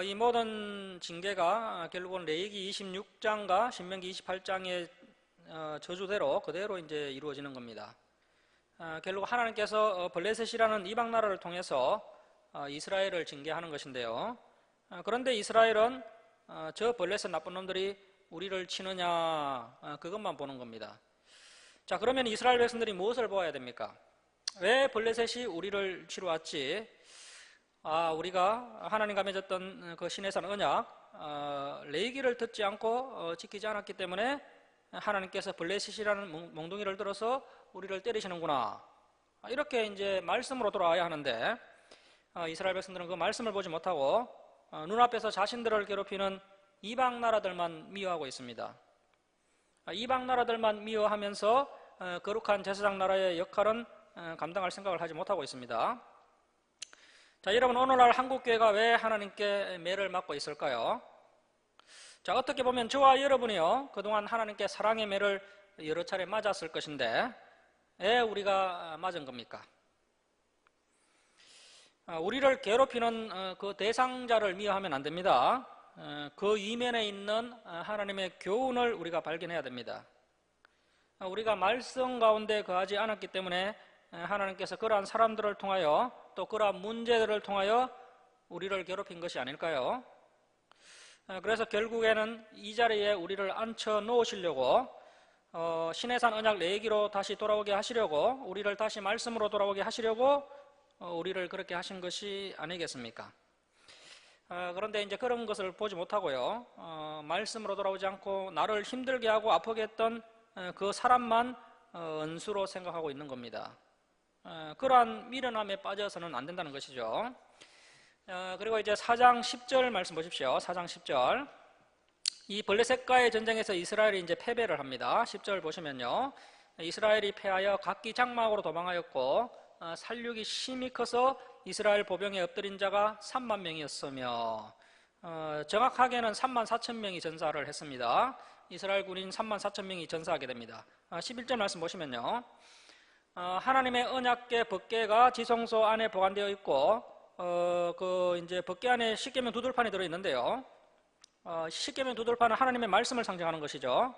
이 모든 징계가 결국은 레위기 26장과 신명기 28장의 저주대로 그대로 이제 이루어지는 겁니다. 결국 하나님께서 블레셋이라는 이방 나라를 통해서 이스라엘을 징계하는 것인데요. 그런데 이스라엘은 저 블레셋 나쁜 놈들이 우리를 치느냐 그것만 보는 겁니다. 자, 그러면 이스라엘 백성들이 무엇을 보아야 됩니까? 왜 블레셋이 우리를 치러 왔지? 우리가 하나님과 맺었던 그 시내산 언약 레위기를 듣지 않고 지키지 않았기 때문에 하나님께서 블레셋이라는 몽둥이를 들어서 우리를 때리시는구나, 이렇게 이제 말씀으로 돌아와야 하는데 이스라엘 백성들은 그 말씀을 보지 못하고 눈앞에서 자신들을 괴롭히는 이방 나라들만 미워하고 있습니다. 이방 나라들만 미워하면서 거룩한 제사장 나라의 역할은 감당할 생각을 하지 못하고 있습니다. 자, 여러분, 오늘날 한국교회가 왜 하나님께 매를 맞고 있을까요? 자, 어떻게 보면 저와 여러분이요, 그동안 하나님께 사랑의 매를 여러 차례 맞았을 것인데 왜 우리가 맞은 겁니까? 우리를 괴롭히는 그 대상자를 미워하면 안 됩니다. 그 이면에 있는 하나님의 교훈을 우리가 발견해야 됩니다. 우리가 말씀 가운데 거하지 않았기 때문에 하나님께서 그러한 사람들을 통하여 또 그러한 문제들을 통하여 우리를 괴롭힌 것이 아닐까요? 그래서 결국에는 이 자리에 우리를 앉혀 놓으시려고 시내산 언약 레위기로 다시 돌아오게 하시려고, 우리를 다시 말씀으로 돌아오게 하시려고 우리를 그렇게 하신 것이 아니겠습니까? 그런데 이제 그런 것을 보지 못하고요, 말씀으로 돌아오지 않고 나를 힘들게 하고 아프게 했던 그 사람만 은수로 생각하고 있는 겁니다. 그러한 미련함에 빠져서는 안 된다는 것이죠. 그리고 이제 4장 10절 말씀 보십시오. 4장 10절. 이 블레셋과의 전쟁에서 이스라엘이 이제 패배를 합니다. 10절 보시면요, 이스라엘이 패하여 각기 장막으로 도망하였고 살육이 심히 커서 이스라엘 보병에 엎드린 자가 3만 명이었으며, 정확하게는 3만 4천 명이 전사를 했습니다. 이스라엘 군인 3만 4천 명이 전사하게 됩니다. 11절 말씀 보시면요, 하나님의 언약궤 법궤가 지성소 안에 보관되어 있고 그 이제 법궤 안에 십계명 두들판이 들어 있는데요. 십계명 두들판은 하나님의 말씀을 상징하는 것이죠.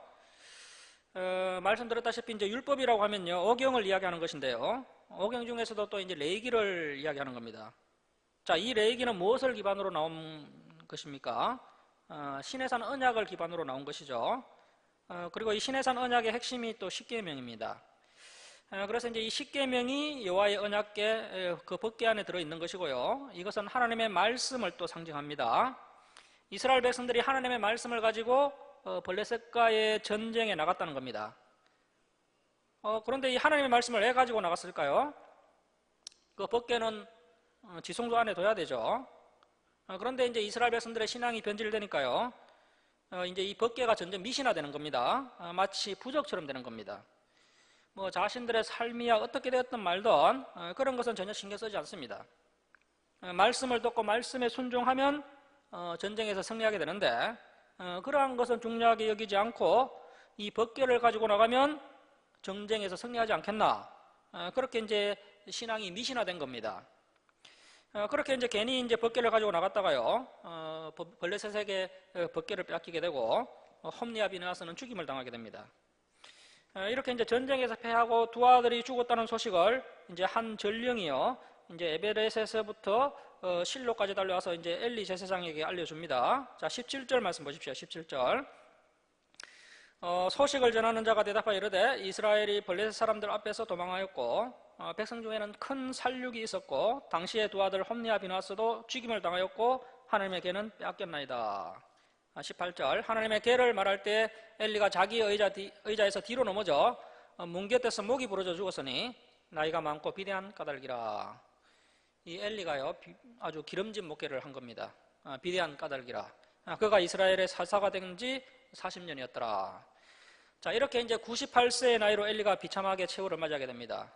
말씀드렸다시피 이제 율법이라고 하면요, 오경을 이야기하는 것인데요. 오경 중에서도 또 이제 레위기를 이야기하는 겁니다. 자, 이 레위기는 무엇을 기반으로 나온 것입니까? 시내산 언약을 기반으로 나온 것이죠. 그리고 이 시내산 언약의 핵심이 또 십계명입니다. 그래서 이제 이 십계명이 여호와의 언약궤 그 법궤 안에 들어 있는 것이고요. 이것은 하나님의 말씀을 또 상징합니다. 이스라엘 백성들이 하나님의 말씀을 가지고 블레셋과의 전쟁에 나갔다는 겁니다. 그런데 이 하나님의 말씀을 왜 가지고 나갔을까요? 그 법궤는 지성소 안에 둬야 되죠. 그런데 이제 이스라엘 백성들의 신앙이 변질되니까요, 이제 이 법궤가 점점 미신화되는 겁니다. 마치 부적처럼 되는 겁니다. 뭐 자신들의 삶이야 어떻게 되었든 말든 그런 것은 전혀 신경 쓰지 않습니다. 말씀을 듣고 말씀에 순종하면 전쟁에서 승리하게 되는데 그러한 것은 중요하게 여기지 않고 이 법궤를 가지고 나가면 전쟁에서 승리하지 않겠나, 그렇게 이제 신앙이 미신화된 겁니다. 그렇게 이제 괜히 이제 법궤를 가지고 나갔다가요, 블레셋에게 법궤를 뺏기게 되고 홈리아 비느하스는 죽임을 당하게 됩니다. 이렇게 이제 전쟁에서 패하고 두 아들이 죽었다는 소식을 이제 한 전령이요, 이제 에베레셋에서부터 실로까지 달려와서 이제 엘리 제사장에게 알려줍니다. 자, 17절 말씀 보십시오. 17절. 소식을 전하는 자가 대답하여 이르되 이스라엘이 블레셋 사람들 앞에서 도망하였고 백성 중에는 큰 살육이 있었고 당시의 두 아들 홈리아 비느하스도 죽임을 당하였고 하나님의 궤는 빼앗겼나이다. 18절. 하나님의 궤를 말할 때 엘리가 자기 의자에서 뒤로 넘어져 문 곁에서 목이 부러져 죽었으니 나이가 많고 비대한 까닭이라. 이 엘리가요, 아주 기름진 목회를 한 겁니다. 비대한 까닭이라. 그가 이스라엘의 사사가 된 지 40년이었더라. 자, 이렇게 이제 98세의 나이로 엘리가 비참하게 최후를 맞이하게 됩니다.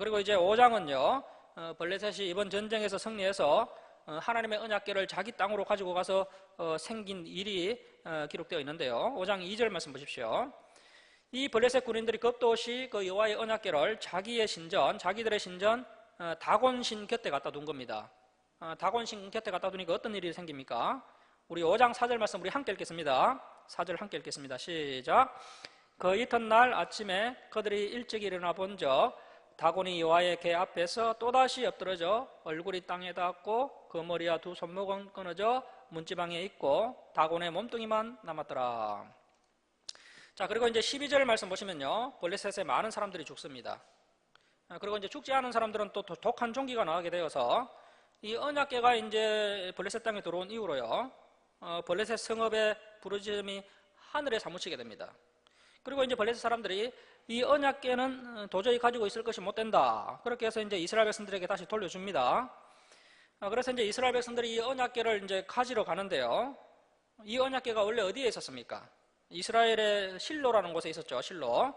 그리고 이제 5장은요, 블레셋이 이번 전쟁에서 승리해서 하나님의 언약궤를 자기 땅으로 가지고 가서 생긴 일이 기록되어 있는데요. 5장 2절 말씀 보십시오. 이 블레셋 군인들이 겁도 없이 그 여호와의 언약궤를 자기들의 신전 다곤신 곁에 갖다 둔 겁니다. 다곤신 곁에 갖다 두니까 어떤 일이 생깁니까? 우리 5장 4절 말씀 우리 함께 읽겠습니다. 4절 함께 읽겠습니다. 시작. 그 이튿날 아침에 그들이 일찍 일어나 본즉 다곤이 여호와의 궤 앞에서 또다시 엎드러져 얼굴이 땅에 닿았고 그 머리와 두 손목은 끊어져 문지방에 있고 다곤의 몸뚱이만 남았더라. 자, 그리고 이제 12절 말씀 보시면요, 블레셋에 많은 사람들이 죽습니다. 그리고 이제 죽지 않은 사람들은 또 독한 종기가 나가게 되어서 이 언약궤가 이제 블레셋 땅에 들어온 이후로요, 블레셋 성읍의 부르짖음이 하늘에 사무치게 됩니다. 그리고 이제 블레셋 사람들이 이 언약궤는 도저히 가지고 있을 것이 못 된다. 그렇게 해서 이제 이스라엘 백성들에게 다시 돌려줍니다. 그래서 이제 이스라엘 백성들이 이 언약궤를 이제 가지러 가는데요, 이 언약궤가 원래 어디에 있었습니까? 이스라엘의 실로라는 곳에 있었죠. 실로.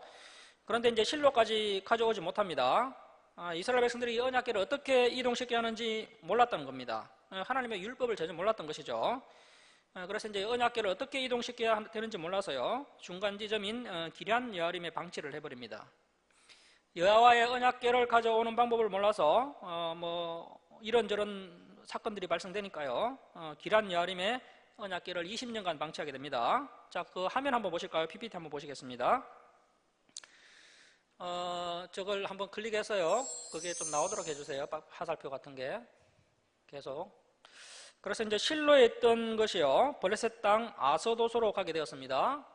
그런데 이제 실로까지 가져오지 못합니다. 이스라엘 백성들이 이 언약궤를 어떻게 이동시켜야 하는지 몰랐다는 겁니다. 하나님의 율법을 전혀 몰랐던 것이죠. 그래서 이제 언약궤를 어떻게 이동시켜야 되는지 몰라서요, 중간 지점인 기럇 여아림에 방치를 해버립니다. 여호와의 언약궤를 가져오는 방법을 몰라서 뭐 이런저런 사건들이 발생되니까요, 기럇 여아림에 언약궤를 20년간 방치하게 됩니다. 자, 그 화면 한번 보실까요? PPT 한번 보시겠습니다. 저걸 한번 클릭해서요, 그게 좀 나오도록 해주세요. 화살표 같은 게 계속. 그래서 이제 실로에 있던 것이요, 블레셋 땅 아서도소로 가게 되었습니다.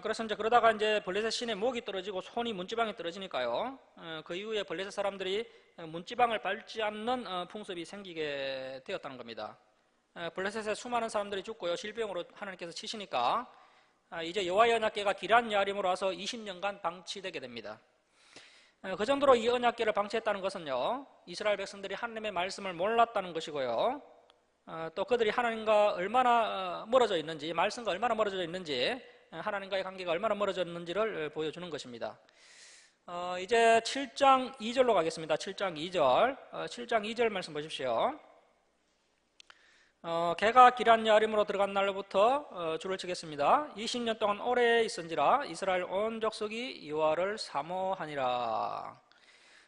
그래서 이제 그러다가 이제 블레셋 신의 목이 떨어지고 손이 문지방에 떨어지니까요, 그 이후에 블레셋 사람들이 문지방을 밟지 않는 풍습이 생기게 되었다는 겁니다. 블레셋에 수많은 사람들이 죽고요, 질병으로 하나님께서 치시니까 이제 여호와의 언약궤가 기럇 여아림으로 와서 20년간 방치되게 됩니다. 그 정도로 이 언약궤를 방치했다는 것은요, 이스라엘 백성들이 하나님의 말씀을 몰랐다는 것이고요, 또 그들이 하나님과 얼마나 멀어져 있는지, 말씀과 얼마나 멀어져 있는지, 하나님과의 관계가 얼마나 멀어져 있는지를 보여주는 것입니다. 이제 7장 2절로 가겠습니다. 7장 2절. 7장 2절 말씀 보십시오. 개가 기럇 여아림으로 들어간 날로부터 줄을 치겠습니다. 20년 동안 오래 있은지라 이스라엘 온 족속이 여호와를 사모하니라.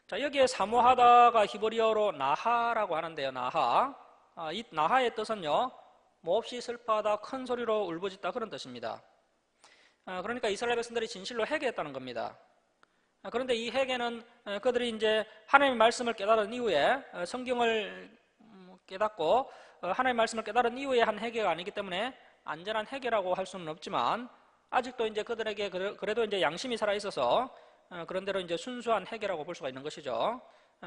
자, 여기에 사모하다가 히브리어로 나하라고 하는데요. 나하. 이 나하의 뜻은요, 몹시 슬퍼하다, 큰 소리로 울부짖다, 그런 뜻입니다. 그러니까 이스라엘 백성들이 진실로 회개했다는 겁니다. 그런데 이 회개는 그들이 이제 하나님의 말씀을 깨달은 이후에, 성경을 깨닫고 하나님의 말씀을 깨달은 이후에 한 회개가 아니기 때문에 안전한 회개라고 할 수는 없지만, 아직도 이제 그들에게 그래도 이제 양심이 살아 있어서 그런대로 이제 순수한 회개라고 볼 수가 있는 것이죠.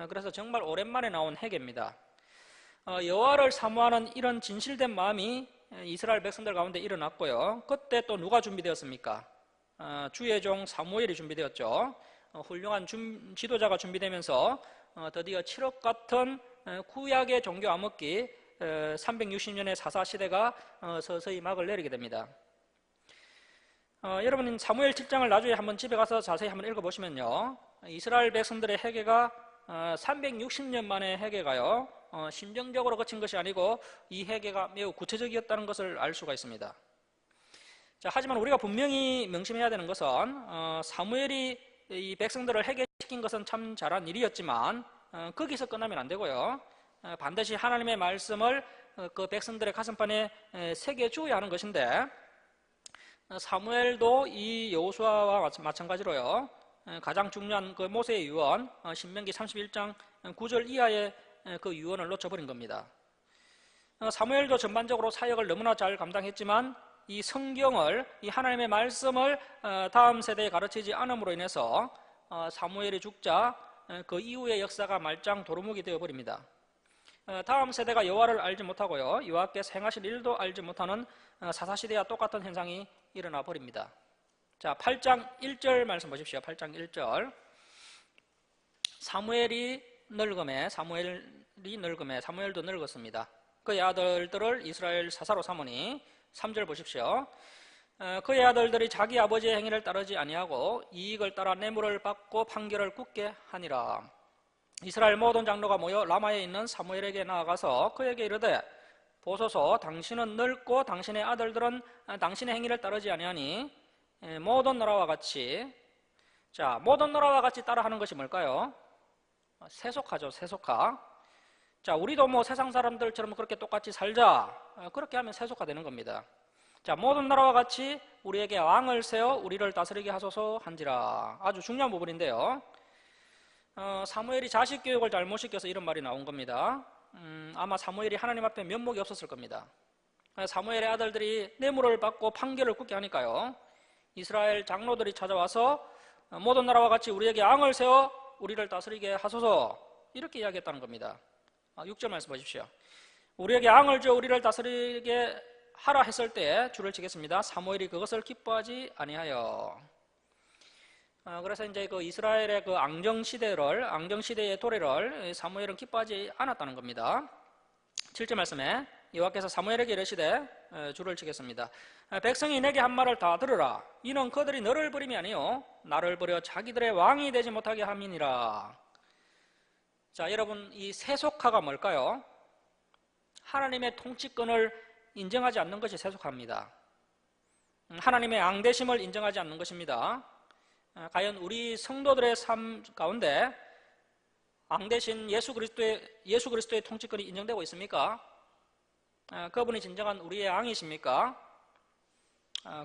그래서 정말 오랜만에 나온 회개입니다. 여호와를 사모하는 이런 진실된 마음이 이스라엘 백성들 가운데 일어났고요. 그때 또 누가 준비되었습니까? 주의 종 사무엘이 준비되었죠. 훌륭한 지도자가 준비되면서 드디어 칠흑 같은 구약의 종교 암흑기 360년의 사사시대가 서서히 막을 내리게 됩니다. 여러분, 사무엘 7장을 나중에 한번 집에 가서 자세히 한번 읽어보시면요, 이스라엘 백성들의 회개가 360년 만의 회개가요, 심정적으로 거친 것이 아니고 이 회개가 매우 구체적이었다는 것을 알 수가 있습니다. 자, 하지만 우리가 분명히 명심해야 되는 것은 사무엘이 이 백성들을 회개시킨 것은 참 잘한 일이었지만 거기서 끝나면 안 되고요, 반드시 하나님의 말씀을 그 백성들의 가슴판에 새겨주어야 하는 것인데, 사무엘도 이 여호수아와 마찬가지로요, 가장 중요한 그 모세의 유언, 신명기 31장 9절 이하의 그 유언을 놓쳐버린 겁니다. 사무엘도 전반적으로 사역을 너무나 잘 감당했지만 이 성경을, 이 하나님의 말씀을 다음 세대에 가르치지 않음으로 인해서 사무엘이 죽자 그 이후의 역사가 말짱 도루묵이 되어버립니다. 다음 세대가 여호와를 알지 못하고요, 여호와께서 행하실 일도 알지 못하는 사사시대와 똑같은 현상이 일어나 버립니다. 자, 8장 1절 말씀 보십시오. 8장 1절. 사무엘이 늙음에 사무엘도 늙었습니다. 그의 아들들을 이스라엘 사사로 삼으니, 3절 보십시오. 그의 아들들이 자기 아버지의 행위를 따르지 아니하고 이익을 따라 뇌물을 받고 판결을 굳게 하니라. 이스라엘 모든 장로가 모여 라마에 있는 사무엘에게 나아가서 그에게 이르되, 보소서, 당신은 늙고 당신의 아들들은 당신의 행위를 따르지 아니하니 모든 나라와 같이. 자, 모든 나라와 같이 따라하는 것이 뭘까요? 세속화죠. 세속화. 자, 우리도 뭐 세상 사람들처럼 그렇게 똑같이 살자. 그렇게 하면 세속화 되는 겁니다. 자, 모든 나라와 같이 우리에게 왕을 세워 우리를 다스리게 하소서 한지라. 아주 중요한 부분인데요. 사무엘이 자식 교육을 잘못 시켜서 이런 말이 나온 겁니다. 아마 사무엘이 하나님 앞에 면목이 없었을 겁니다. 사무엘의 아들들이 뇌물을 받고 판결을 굳게 하니까요, 이스라엘 장로들이 찾아와서 모든 나라와 같이 우리에게 왕을 세워 우리를 다스리게 하소서, 이렇게 이야기했다는 겁니다. 6절 말씀 보십시오. 우리에게 왕을 줘 우리를 다스리게 하라 했을 때 줄을 치겠습니다. 사무엘이 그것을 기뻐하지 아니하여. 그래서 이제 그 이스라엘의 그 앙정시대의 도래를 사무엘은 기뻐하지 않았다는 겁니다. 7절 말씀에 여호와께서 사무엘에게 이르시되, 줄을 치겠습니다. 백성이 내게 한 말을 다 들으라. 이는 그들이 너를 버림이 아니요 나를 버려 자기들의 왕이 되지 못하게 함이니라. 자, 여러분, 이 세속화가 뭘까요? 하나님의 통치권을 인정하지 않는 것이 세속화입니다. 하나님의 앙대심을 인정하지 않는 것입니다. 과연 우리 성도들의 삶 가운데 앙대신 예수 그리스도의 통치권이 인정되고 있습니까? 그분이 진정한 우리의 왕이십니까?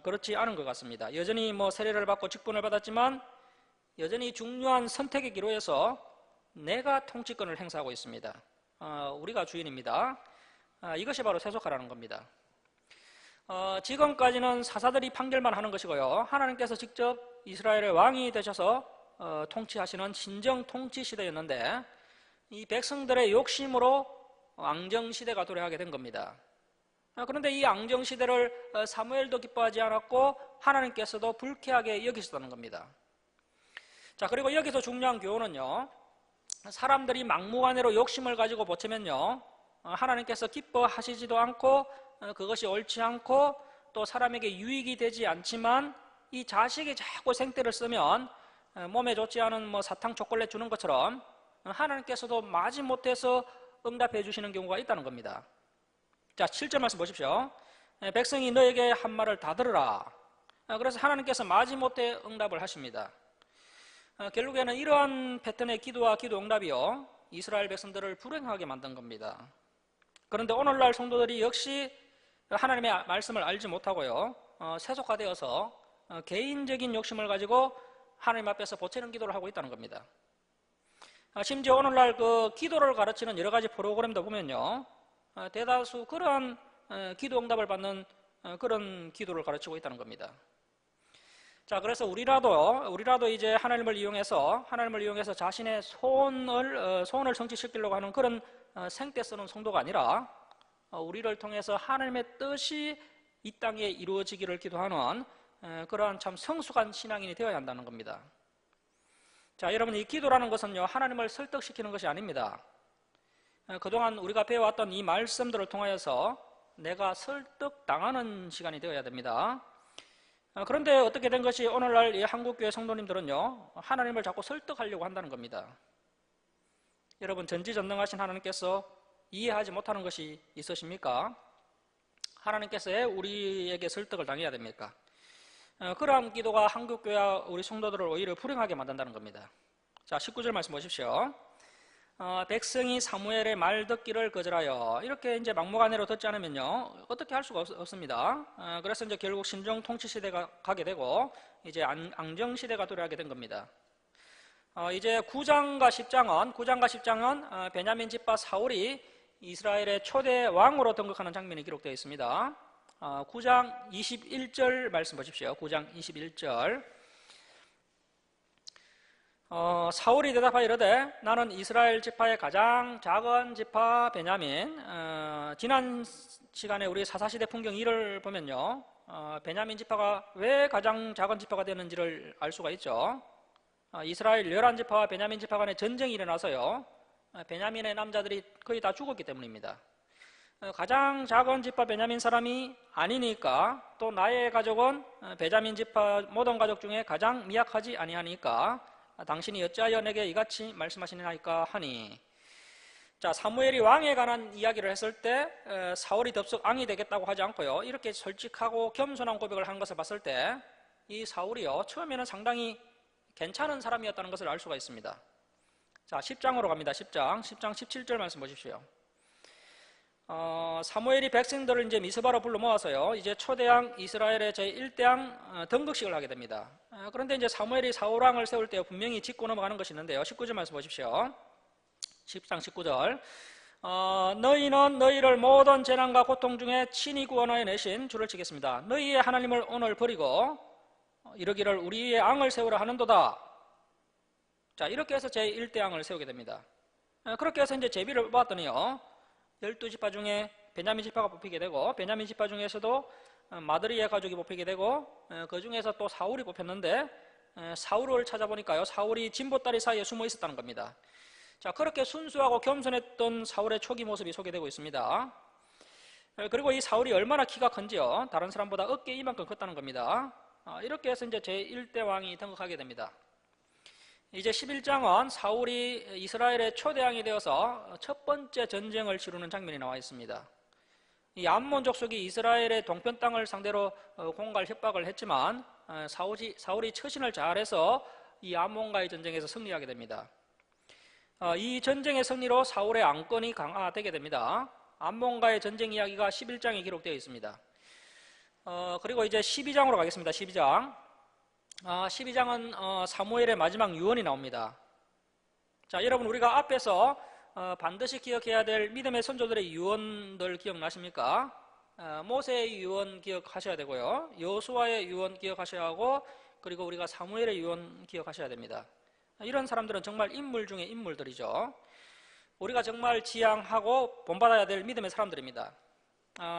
그렇지 않은 것 같습니다. 여전히 뭐 세례를 받고 직분을 받았지만 여전히 중요한 선택의 기로에서 내가 통치권을 행사하고 있습니다. 우리가 주인입니다. 이것이 바로 세속화라는 겁니다. 지금까지는 사사들이 판결만 하는 것이고요, 하나님께서 직접 이스라엘의 왕이 되셔서 통치하시는 진정 통치 시대였는데, 이 백성들의 욕심으로 앙정시대가 도래하게 된 겁니다. 그런데 이 앙정시대를 사무엘도 기뻐하지 않았고 하나님께서도 불쾌하게 여기셨다는 겁니다. 자, 그리고 여기서 중요한 교훈은요, 사람들이 막무가내로 욕심을 가지고 보채면요, 하나님께서 기뻐하시지도 않고 그것이 옳지 않고 또 사람에게 유익이 되지 않지만, 이 자식이 자꾸 생떼를 쓰면 몸에 좋지 않은 뭐 사탕 초콜릿 주는 것처럼 하나님께서도 마지못해서 응답해 주시는 경우가 있다는 겁니다. 자, 7절 말씀 보십시오. 백성이 너에게 한 말을 다 들으라. 그래서 하나님께서 마지못해 응답을 하십니다. 결국에는 이러한 패턴의 기도와 기도 응답이요, 이스라엘 백성들을 불행하게 만든 겁니다. 그런데 오늘날 성도들이 역시 하나님의 말씀을 알지 못하고요, 세속화되어서 개인적인 욕심을 가지고 하나님 앞에서 보채는 기도를 하고 있다는 겁니다. 심지어 오늘날 그 기도를 가르치는 여러 가지 프로그램도 보면요, 대다수 그런 기도 응답을 받는 그런 기도를 가르치고 있다는 겁니다. 자, 그래서 우리라도 이제 하나님을 이용해서 자신의 소원을 성취시키려고 하는 그런 생떼 쓰는 성도가 아니라, 우리를 통해서 하나님의 뜻이 이 땅에 이루어지기를 기도하는 그러한 참 성숙한 신앙인이 되어야 한다는 겁니다. 자, 여러분, 이 기도라는 것은요, 하나님을 설득시키는 것이 아닙니다. 그동안 우리가 배워왔던 이 말씀들을 통하여서 내가 설득당하는 시간이 되어야 됩니다. 그런데 어떻게 된 것이 오늘날 이 한국교회 성도님들은요, 하나님을 자꾸 설득하려고 한다는 겁니다. 여러분, 전지전능하신 하나님께서 이해하지 못하는 것이 있으십니까? 하나님께서 왜 우리에게 설득을 당해야 됩니까? 그러한 기도가 한국교회와 우리 성도들을 오히려 불행하게 만든다는 겁니다. 자, 19절 말씀 보십시오. 백성이 사무엘의 말 듣기를 거절하여, 이렇게 이제 막무가내로 듣지 않으면요, 어떻게 할 수가 없습니다. 그래서 이제 결국 신정 통치 시대가 가게 되고 이제 앙정 시대가 도래하게 된 겁니다. 이제 9장과 10장은 베냐민 지파 사울이 이스라엘의 초대 왕으로 등극하는 장면이 기록되어 있습니다. 9장 21절 말씀 보십시오. 9장 21절. 사울이 대답하여 이르되, 나는 이스라엘 지파의 가장 작은 지파 베냐민. 지난 시간에 우리 사사시대 풍경 1을 보면요, 베냐민 지파가 왜 가장 작은 지파가 되는지를 알 수가 있죠. 이스라엘 11지파와 베냐민 지파 간의 전쟁이 일어나서요, 베냐민의 남자들이 거의 다 죽었기 때문입니다. 가장 작은 지파 베냐민 사람이 아니니까, 또 나의 가족은 베냐민 지파 모든 가족 중에 가장 미약하지 아니하니까 당신이 어찌하여 내게 이같이 말씀하시나이까 하니. 자, 사무엘이 왕에 관한 이야기를 했을 때 사울이 덥석 왕이 되겠다고 하지 않고요, 이렇게 솔직하고 겸손한 고백을 한 것을 봤을 때 이 사울이요, 처음에는 상당히 괜찮은 사람이었다는 것을 알 수가 있습니다. 자, 10장으로 갑니다. 10장 17절 말씀 보십시오. 사무엘이 백성들을 이제 미스바로 불러 모아서요, 이제 초대왕 이스라엘의 제1대왕 등극식을 하게 됩니다. 그런데 이제 사무엘이 사울왕을 세울 때 분명히 짚고 넘어가는 것이 있는데요. 19절 말씀 보십시오. 10장 19절. 너희는 너희를 모든 재난과 고통 중에 친히 구원하여 내신 주를 치겠습니다. 너희의 하나님을 오늘 버리고 이러기를 우리의 왕을 세우라 하는도다. 자, 이렇게 해서 제1대왕을 세우게 됩니다. 그렇게 해서 이제 제비를 뽑았더니요, 12지파 중에 베냐민 지파가 뽑히게 되고, 베냐민 지파 중에서도 마드리의 가족이 뽑히게 되고, 그 중에서 또 사울이 뽑혔는데, 사울을 찾아보니까요, 사울이 진보다리 사이에 숨어 있었다는 겁니다. 자, 그렇게 순수하고 겸손했던 사울의 초기 모습이 소개되고 있습니다. 그리고 이 사울이 얼마나 키가 큰지요, 다른 사람보다 어깨 이만큼 컸다는 겁니다. 이렇게 해서 이제 제1대 왕이 등극하게 됩니다. 이제 11장은 사울이 이스라엘의 초대왕이 되어서 첫 번째 전쟁을 치르는 장면이 나와 있습니다. 이 암몬 족속이 이스라엘의 동편 땅을 상대로 공갈 협박을 했지만 사울이 처신을 잘해서 이 암몬과의 전쟁에서 승리하게 됩니다. 이 전쟁의 승리로 사울의 왕권이 강화되게 됩니다. 암몬과의 전쟁 이야기가 11장에 기록되어 있습니다. 그리고 이제 12장으로 가겠습니다. 12장. 12장은 사무엘의 마지막 유언이 나옵니다. 자, 여러분, 우리가 앞에서 반드시 기억해야 될 믿음의 선조들의 유언들 기억나십니까? 모세의 유언 기억하셔야 되고요, 여호수아의 유언 기억하셔야 하고, 그리고 우리가 사무엘의 유언 기억하셔야 됩니다. 이런 사람들은 정말 인물 중에 인물들이죠. 우리가 정말 지향하고 본받아야 될 믿음의 사람들입니다.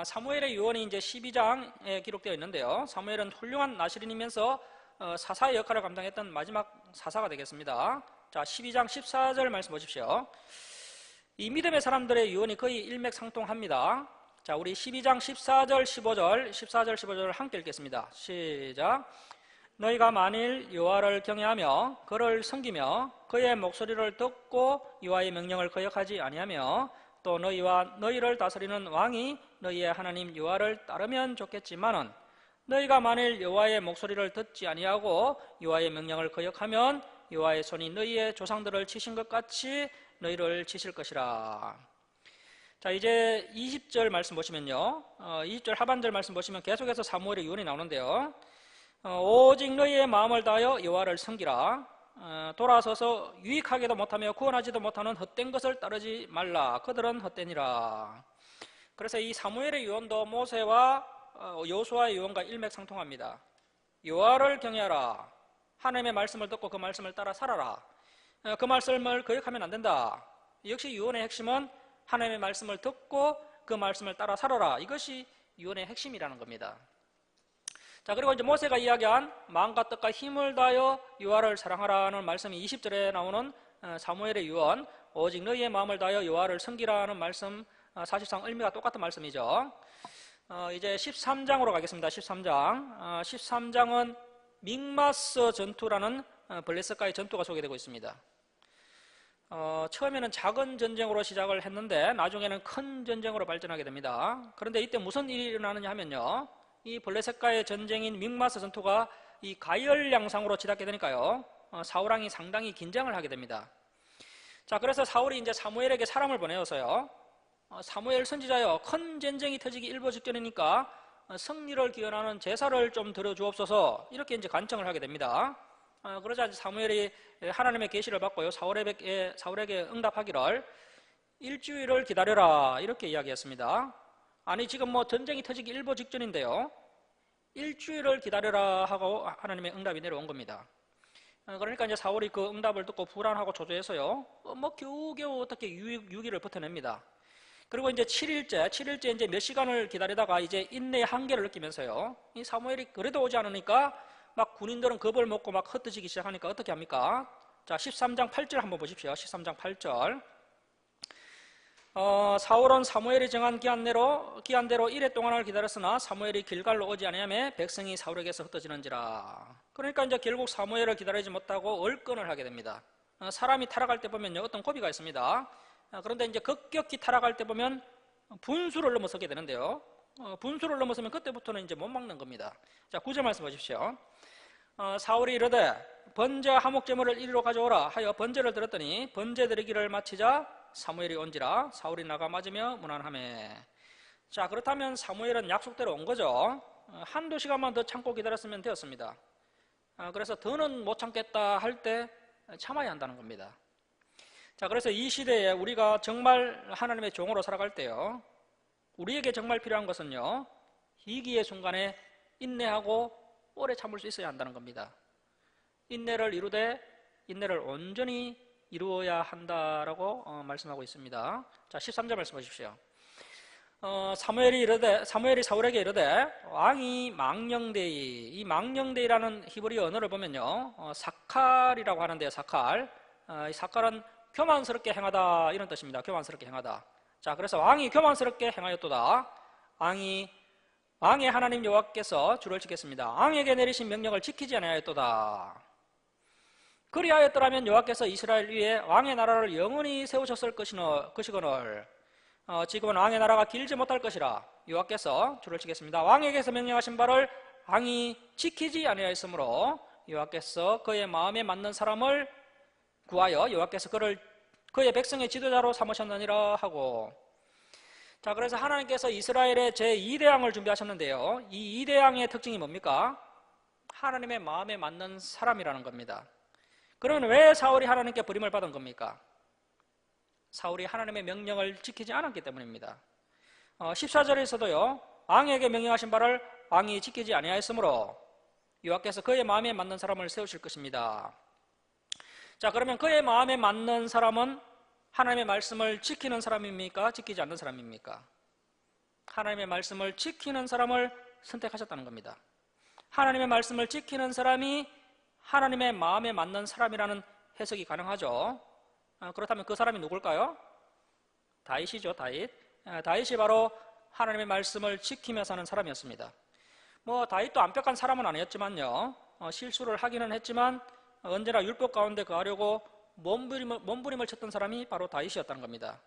사무엘의 유언이 이제 12장에 기록되어 있는데요, 사무엘은 훌륭한 나시린이면서 사사의 역할을 감당했던 마지막 사사가 되겠습니다. 자, 12장 14절 말씀 보십시오. 이 믿음의 사람들의 유언이 거의 일맥상통합니다. 자, 우리 12장 14절 15절 함께 읽겠습니다. 시작. 너희가 만일 여호와를 경외하며 그를 섬기며 그의 목소리를 듣고 여호와의 명령을 거역하지 아니하며 또 너희와 너희를 다스리는 왕이 너희의 하나님 여호와를 따르면 좋겠지만은 너희가 만일 여호와의 목소리를 듣지 아니하고 여호와의 명령을 거역하면 여호와의 손이 너희의 조상들을 치신 것 같이 너희를 치실 것이라. 자, 이제 20절 말씀 보시면요, 20절 하반절 말씀 보시면 계속해서 사무엘의 유언이 나오는데요, 오직 너희의 마음을 다하여 여호와를 섬기라. 돌아서서 유익하게도 못하며 구원하지도 못하는 헛된 것을 따르지 말라. 그들은 헛되니라. 그래서 이 사무엘의 유언도 모세와 여호수아의 유언과 일맥상통합니다. 여호와를 경외하라. 하나님의 말씀을 듣고 그 말씀을 따라 살아라. 그 말씀을 거역하면 안 된다. 역시 유언의 핵심은 하나님의 말씀을 듣고 그 말씀을 따라 살아라. 이것이 유언의 핵심이라는 겁니다. 자, 그리고 이제 모세가 이야기한 마음과 뜻과 힘을 다하여 여호와를 사랑하라는 말씀이 20절에 나오는 사무엘의 유언, 오직 너희의 마음을 다하여 여호와를 섬기라는 말씀, 사실상 의미가 똑같은 말씀이죠. 이제 13장으로 가겠습니다. 13장. 13장은 믹마스 전투라는 블레셋과의 전투가 소개되고 있습니다. 처음에는 작은 전쟁으로 시작을 했는데 나중에는 큰 전쟁으로 발전하게 됩니다. 그런데 이때 무슨 일이 일어나느냐 하면요, 이 블레셋과의 전쟁인 믹마스 전투가 이 가열 양상으로 치닫게 되니까요, 사울왕이 상당히 긴장을 하게 됩니다. 자, 그래서 사울이 이제 사무엘에게 사람을 보내어서요, 사무엘 선지자여, 큰 전쟁이 터지기 일보 직전이니까 승리를 기원하는 제사를 좀 드려주옵소서, 이렇게 이제 간청을 하게 됩니다. 그러자 사무엘이 하나님의 계시를 받고요, 사울에게 응답하기를 일주일을 기다려라, 이렇게 이야기했습니다. 아니, 지금 뭐 전쟁이 터지기 일보 직전인데요, 일주일을 기다려라 하고 하나님의 응답이 내려온 겁니다. 그러니까 이제 사울이 그 응답을 듣고 불안하고 초조해서요, 뭐 겨우겨우 어떻게 6일을 버텨냅니다. 그리고 이제 7일째 이제 몇 시간을 기다리다가 이제 인내의 한계를 느끼면서요, 이 사무엘이 그래도 오지 않으니까 막 군인들은 겁을 먹고 막 흩어지기 시작하니까 어떻게 합니까? 자, 13장 8절 한번 보십시오. 13장 8절. 사울은 사무엘이 정한 기한대로 이래 동안을 기다렸으나 사무엘이 길갈로 오지 아니하며 백성이 사울에게서 흩어지는지라. 그러니까 이제 결국 사무엘을 기다리지 못하고 얼건을 하게 됩니다. 사람이 타락할 때 보면요, 어떤 고비가 있습니다. 그런데 이제 급격히 타락할 때 보면 분수를 넘어서게 되는데요, 분수를 넘어서면 그때부터는 이제 못 막는 겁니다. 자, 9절 말씀 보십시오. 사울이 이르되 번제와 화목제물을 이리로 가져오라 하여 번제를 드렸더니 번제 드리기를 마치자 사무엘이 온지라 사울이 나가 맞으며 무난하매. 자, 그렇다면 사무엘은 약속대로 온 거죠. 한두 시간만 더 참고 기다렸으면 되었습니다. 그래서 더는 못 참겠다 할 때 참아야 한다는 겁니다. 자, 그래서 이 시대에 우리가 정말 하나님의 종으로 살아갈 때요, 우리에게 정말 필요한 것은요, 위기의 순간에 인내하고 오래 참을 수 있어야 한다는 겁니다. 인내를 이루되 인내를 온전히 이루어야 한다라고 말씀하고 있습니다. 자, 13절 말씀 보십시오. 사무엘이 사울에게 이르되 왕이 망령되이. 이 망령되이라는 히브리 언어를 보면요, 사칼이라고 하는데요. 사칼. 이 사칼은 교만스럽게 행하다 이런 뜻입니다. 교만스럽게 행하다. 자, 그래서 왕이 교만스럽게 행하였도다. 왕의 하나님 여호와께서 주를 지켰습니다. 왕에게 내리신 명령을 지키지 아니하였도다. 그리하였더라면 여호와께서 이스라엘 위에 왕의 나라를 영원히 세우셨을 것이거늘 지금은 왕의 나라가 길지 못할 것이라. 여호와께서 주를 치겠습니다. 왕에게서 명령하신 바를 왕이 지키지 아니하였으므로 여호와께서 그의 마음에 맞는 사람을 구하여 여호와께서 그를 그의 백성의 지도자로 삼으셨느니라 하고. 자, 그래서 하나님께서 이스라엘의 제2대왕을 준비하셨는데요, 이 2대왕의 특징이 뭡니까? 하나님의 마음에 맞는 사람이라는 겁니다. 그러면 왜 사울이 하나님께 버림을 받은 겁니까? 사울이 하나님의 명령을 지키지 않았기 때문입니다. 14절에서도요, 왕에게 명령하신 바를 왕이 지키지 아니하였으므로 여호와께서 그의 마음에 맞는 사람을 세우실 것입니다. 자, 그러면 그의 마음에 맞는 사람은 하나님의 말씀을 지키는 사람입니까? 지키지 않는 사람입니까? 하나님의 말씀을 지키는 사람을 선택하셨다는 겁니다. 하나님의 말씀을 지키는 사람이 하나님의 마음에 맞는 사람이라는 해석이 가능하죠. 그렇다면 그 사람이 누굴까요? 다윗이죠. 다윗이 바로 하나님의 말씀을 지키며 사는 사람이었습니다. 다윗도 완벽한 사람은 아니었지만요, 실수를 하기는 했지만 언제나 율법 가운데 거하려고 몸부림을 쳤던 사람이 바로 다윗이었다는 겁니다.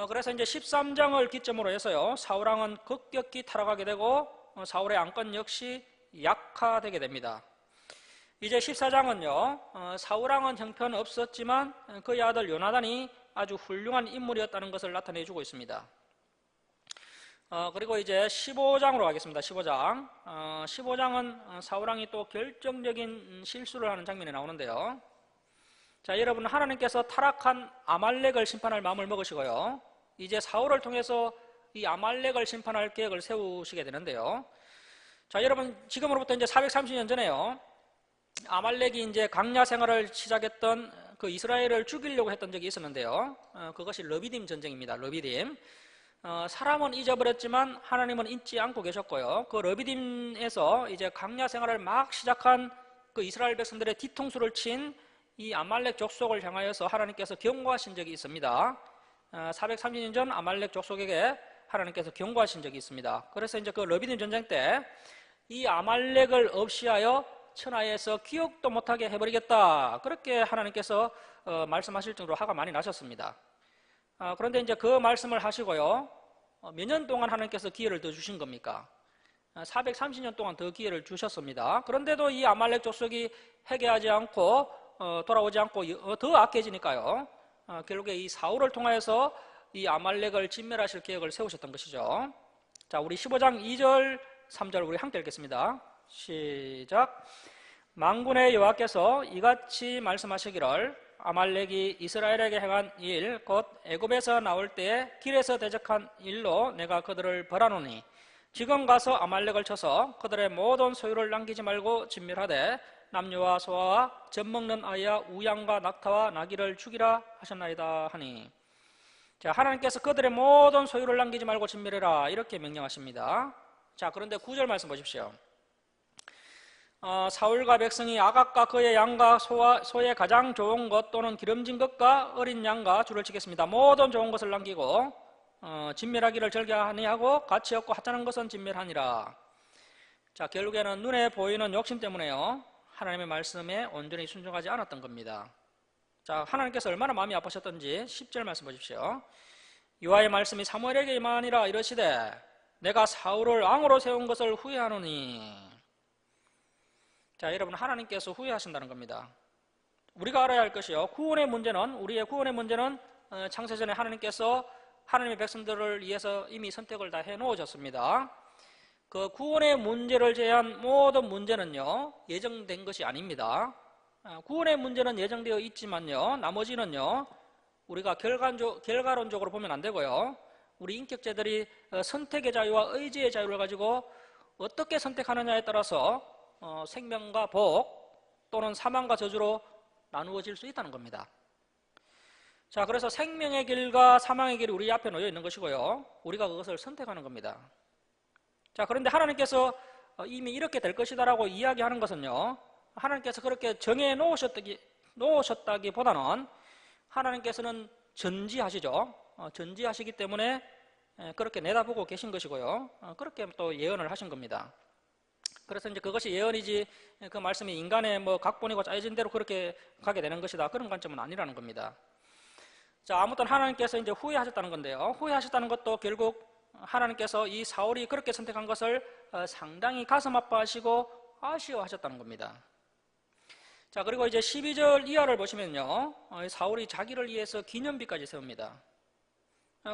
그래서 이제 13장을 기점으로 해서요, 사울왕은 급격히 타락하게 되고 사울의 안건 역시 약화되게 됩니다. 이제 14장은요, 사울왕은 형편 없었지만 그의 아들 요나단이 아주 훌륭한 인물이었다는 것을 나타내주고 있습니다. 그리고 이제 15장으로 가겠습니다. 15장. 15장은 사울왕이 또 결정적인 실수를 하는 장면이 나오는데요. 자, 여러분, 하나님께서 타락한 아말렉을 심판할 마음을 먹으시고요, 이제 사울을 통해서 이 아말렉을 심판할 계획을 세우시게 되는데요. 자, 여러분, 지금으로부터 이제 430년 전에요, 아말렉이 이제 강야 생활을 시작했던 그 이스라엘을 죽이려고 했던 적이 있었는데요. 그것이 러비딤 전쟁입니다. 러비딤. 사람은 잊어버렸지만 하나님은 잊지 않고 계셨고요. 그 러비딤에서 이제 강야 생활을 막 시작한 그 이스라엘 백성들의 뒤통수를 친 이 아말렉 족속을 향하여서 하나님께서 경고하신 적이 있습니다. 430년 전 아말렉 족속에게 하나님께서 경고하신 적이 있습니다. 그래서 이제 그 러비딤 전쟁 때 이 아말렉을 없이하여 천하에서 기억도 못하게 해버리겠다, 그렇게 하나님께서 말씀하실 정도로 화가 많이 나셨습니다. 그런데 이제 그 말씀을 하시고요, 몇 년 동안 하나님께서 기회를 더 주신 겁니까? 430년 동안 더 기회를 주셨습니다. 그런데도 이 아말렉 족속이 회개하지 않고 돌아오지 않고 더 악해지니까요, 결국에 이 사울을 통하여서 이 아말렉을 진멸하실 계획을 세우셨던 것이죠. 자, 우리 15장 2절 3절 우리 함께 읽겠습니다. 시작. 만군의 여호와께서 이같이 말씀하시기를 아말렉이 이스라엘에게 행한 일, 곧 애굽에서 나올 때에 길에서 대적한 일로 내가 그들을 벌하노니 지금 가서 아말렉을 쳐서 그들의 모든 소유를 남기지 말고 진멸하되 남녀와 소아와 젖먹는 아이와 우양과 낙타와 나귀를 죽이라 하셨나이다 하니. 자, 하나님께서 그들의 모든 소유를 남기지 말고 진멸해라, 이렇게 명령하십니다. 자, 그런데 9절 말씀 보십시오. 사울과 백성이 아각과 그의 양과 소의 가장 좋은 것 또는 기름진 것과 어린 양과 줄을 치겠습니다. 모든 좋은 것을 남기고 진멸하기를 절개 아니하고 가치 없고 하찮은 것은 진멸하니라. 자, 결국에는 눈에 보이는 욕심 때문에요, 하나님의 말씀에 온전히 순종하지 않았던 겁니다. 자, 하나님께서 얼마나 마음이 아프셨던지 10절 말씀 보십시오. 여호와의 말씀이 사무엘에게 임하니라 이르시되 내가 사울을 왕으로 세운 것을 후회하노니. 자, 여러분, 하나님께서 후회하신다는 겁니다. 우리가 알아야 할 것이요, 우리의 구원의 문제는 창세전에 하나님께서 하나님의 백성들을 위해서 이미 선택을 다 해놓으셨습니다. 그 구원의 문제를 제외한 모든 문제는요, 예정된 것이 아닙니다. 구원의 문제는 예정되어 있지만요, 나머지는요, 우리가 결과론적으로 보면 안 되고요, 우리 인격체들이 선택의 자유와 의지의 자유를 가지고 어떻게 선택하느냐에 따라서 생명과 복 또는 사망과 저주로 나누어질 수 있다는 겁니다. 자, 그래서 생명의 길과 사망의 길이 우리 앞에 놓여 있는 것이고요, 우리가 그것을 선택하는 겁니다. 자, 그런데 하나님께서 이미 이렇게 될 것이다라고 이야기하는 것은요, 하나님께서 그렇게 정해 놓으셨다기보다는 하나님께서는 전지하시죠. 전지하시기 때문에 그렇게 내다보고 계신 것이고요, 그렇게 또 예언을 하신 겁니다. 그래서 이제 그것이 예언이지 그 말씀이 인간의 뭐 각본이고 짜여진 대로 그렇게 가게 되는 것이다, 그런 관점은 아니라는 겁니다. 자, 아무튼 하나님께서 이제 후회하셨다는 건데요, 후회하셨다는 것도 결국 하나님께서 이 사울이 그렇게 선택한 것을 상당히 가슴 아파하시고 아쉬워하셨다는 겁니다. 자, 그리고 이제 12절 이하를 보시면요, 사울이 자기를 위해서 기념비까지 세웁니다.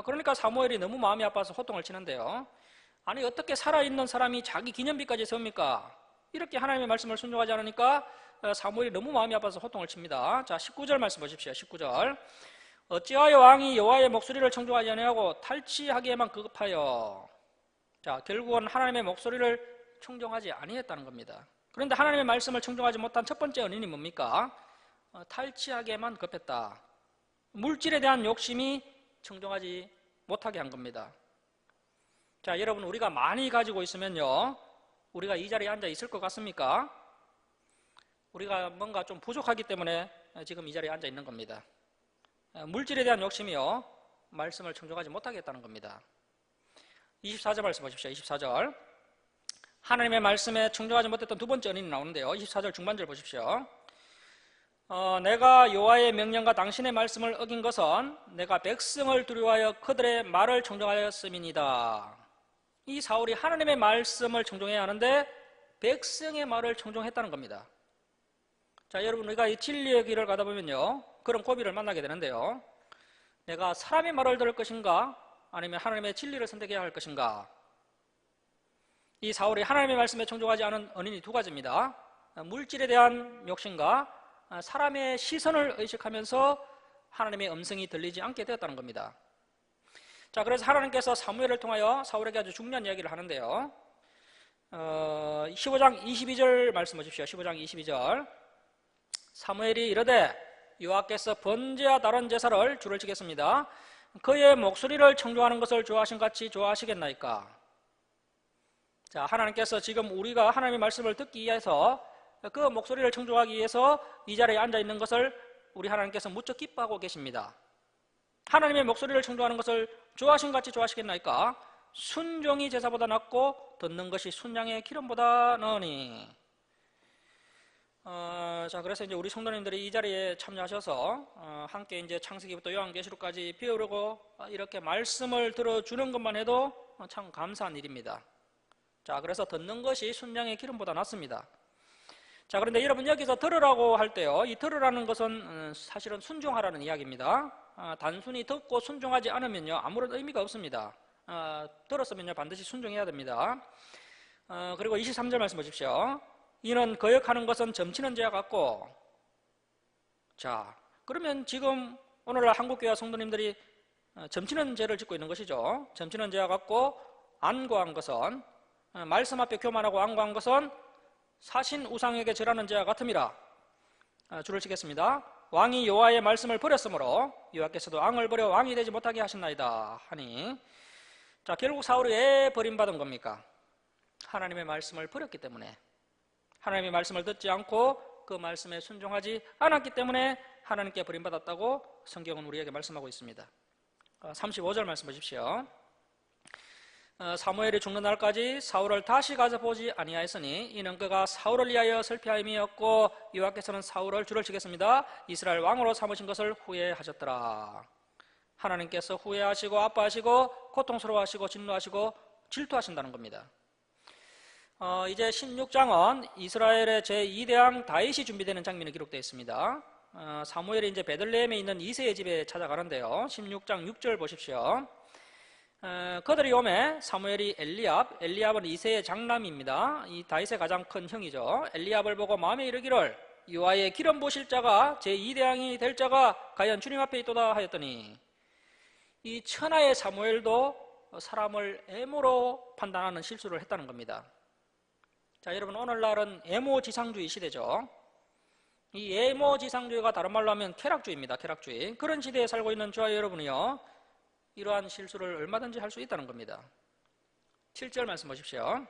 그러니까 사무엘이 너무 마음이 아파서 호통을 치는데요, 아니 어떻게 살아있는 사람이 자기 기념비까지 세웁니까? 이렇게 하나님의 말씀을 순종하지 않으니까 사무엘이 너무 마음이 아파서 호통을 칩니다. 자, 19절 말씀 보십시오. 19절. 어찌하여 왕이 여호와의 목소리를 청종하지 아니하고 탈취하기에만 급하여. 자, 결국은 하나님의 목소리를 청종하지 아니했다는 겁니다. 그런데 하나님의 말씀을 청종하지 못한 첫 번째 원인이 뭡니까? 탈취하기에만 급했다. 물질에 대한 욕심이 청종하지 못하게 한 겁니다. 자, 여러분, 우리가 많이 가지고 있으면요, 우리가 이 자리에 앉아 있을 것 같습니까? 우리가 뭔가 좀 부족하기 때문에 지금 이 자리에 앉아 있는 겁니다. 물질에 대한 욕심이요, 말씀을 청종하지 못하겠다는 겁니다. 24절 말씀 보십시오. 24절. 하나님의 말씀에 청종하지 못했던 두 번째 원인이 나오는데요, 24절 중반절 보십시오. 내가 여호와의 명령과 당신의 말씀을 어긴 것은 내가 백성을 두려워하여 그들의 말을 청종하였음이니이다. 이 사울이 하나님의 말씀을 청종해야 하는데 백성의 말을 청종했다는 겁니다. 자, 여러분, 우리가 이 진리의 길을 가다 보면요, 그런 고비를 만나게 되는데요, 내가 사람의 말을 들을 것인가 아니면 하나님의 진리를 선택해야 할 것인가? 이 사울이 하나님의 말씀에 청종하지 않은 원인이 두 가지입니다. 물질에 대한 욕심과 사람의 시선을 의식하면서 하나님의 음성이 들리지 않게 되었다는 겁니다. 자, 그래서 하나님께서 사무엘을 통하여 사울에게 아주 중요한 이야기를 하는데요, 15장 22절 말씀 보십시오. 15장 22절. 사무엘이 이르되 여호와께서 번제와 다른 제사를 줄을 치겠습니다. 그의 목소리를 청종하는 것을 좋아하신 같이 좋아하시겠나이까? 자, 하나님께서 지금 우리가 하나님의 말씀을 듣기 위해서 그 목소리를 청종하기 위해서 이 자리에 앉아 있는 것을 우리 하나님께서 무척 기뻐하고 계십니다. 하나님의 목소리를 청종하는 것을 좋아하신 같이 좋아하시겠나이까? 순종이 제사보다 낫고 듣는 것이 순양의 기름보다 나으니. 자, 그래서 이제 우리 성도님들이 이 자리에 참여하셔서 함께 이제 창세기부터 요한계시록까지 배우려고 이렇게 말씀을 들어주는 것만 해도 참 감사한 일입니다. 자, 그래서 듣는 것이 순양의 기름보다 낫습니다. 자, 그런데 여러분, 여기서 들으라고 할 때요, 이 들으라는 것은 사실은 순종하라는 이야기입니다. 단순히 듣고 순종하지 않으면요, 아무런 의미가 없습니다. 들었으면요, 반드시 순종해야 됩니다. 그리고 23절 말씀 보십시오. 이는 거역하는 것은 점치는 죄와 같고. 자, 그러면 지금 오늘날 한국교회 성도님들이 점치는 죄를 짓고 있는 것이죠. 점치는 죄와 같고, 안고한 것은, 말씀 앞에 교만하고 안고한 것은 사신 우상에게 절하는 죄와 같음이라. 줄을 치겠습니다. 왕이 여호와의 말씀을 버렸으므로 여호와께서도 왕을 버려 왕이 되지 못하게 하셨나이다 하니. 자, 결국 사울이 왜 버림받은 겁니까? 하나님의 말씀을 버렸기 때문에, 하나님의 말씀을 듣지 않고 그 말씀에 순종하지 않았기 때문에 하나님께 버림받았다고 성경은 우리에게 말씀하고 있습니다. 35절 말씀 보십시오. 사무엘이 죽는 날까지 사울을 다시 가져보지 아니하였으니 이는 그가 사울을 위하여 슬피하임이었고 여호와께서는 사울을 줄을 치겠습니다. 이스라엘 왕으로 삼으신 것을 후회하셨더라. 하나님께서 후회하시고 아파하시고 고통스러워하시고 진노하시고 질투하신다는 겁니다. 이제 16장은 이스라엘의 제2대왕 다윗이 준비되는 장면이 기록되어 있습니다. 사무엘이 이제 베들레헴에 있는 이새의 집에 찾아가는데요. 16장 6절 보십시오. 그들이 오매 사무엘이 엘리압은 이새의 장남입니다. 이 다윗의 가장 큰 형이죠. 엘리압을 보고 마음에 이르기를 여호와의 기름 부으실 자가 제2대왕이 될 자가 과연 주님 앞에 있도다 하였더니, 이 천하의 사무엘도 사람을 애모로 판단하는 실수를 했다는 겁니다. 자, 여러분, 오늘날은 애모지상주의 시대죠. 이 애모지상주의가 다른 말로 하면 쾌락주의입니다. 쾌락주의. 그런 시대에 살고 있는 저와 여러분이요, 이러한 실수를 얼마든지 할 수 있다는 겁니다. 7절 말씀 보십시오.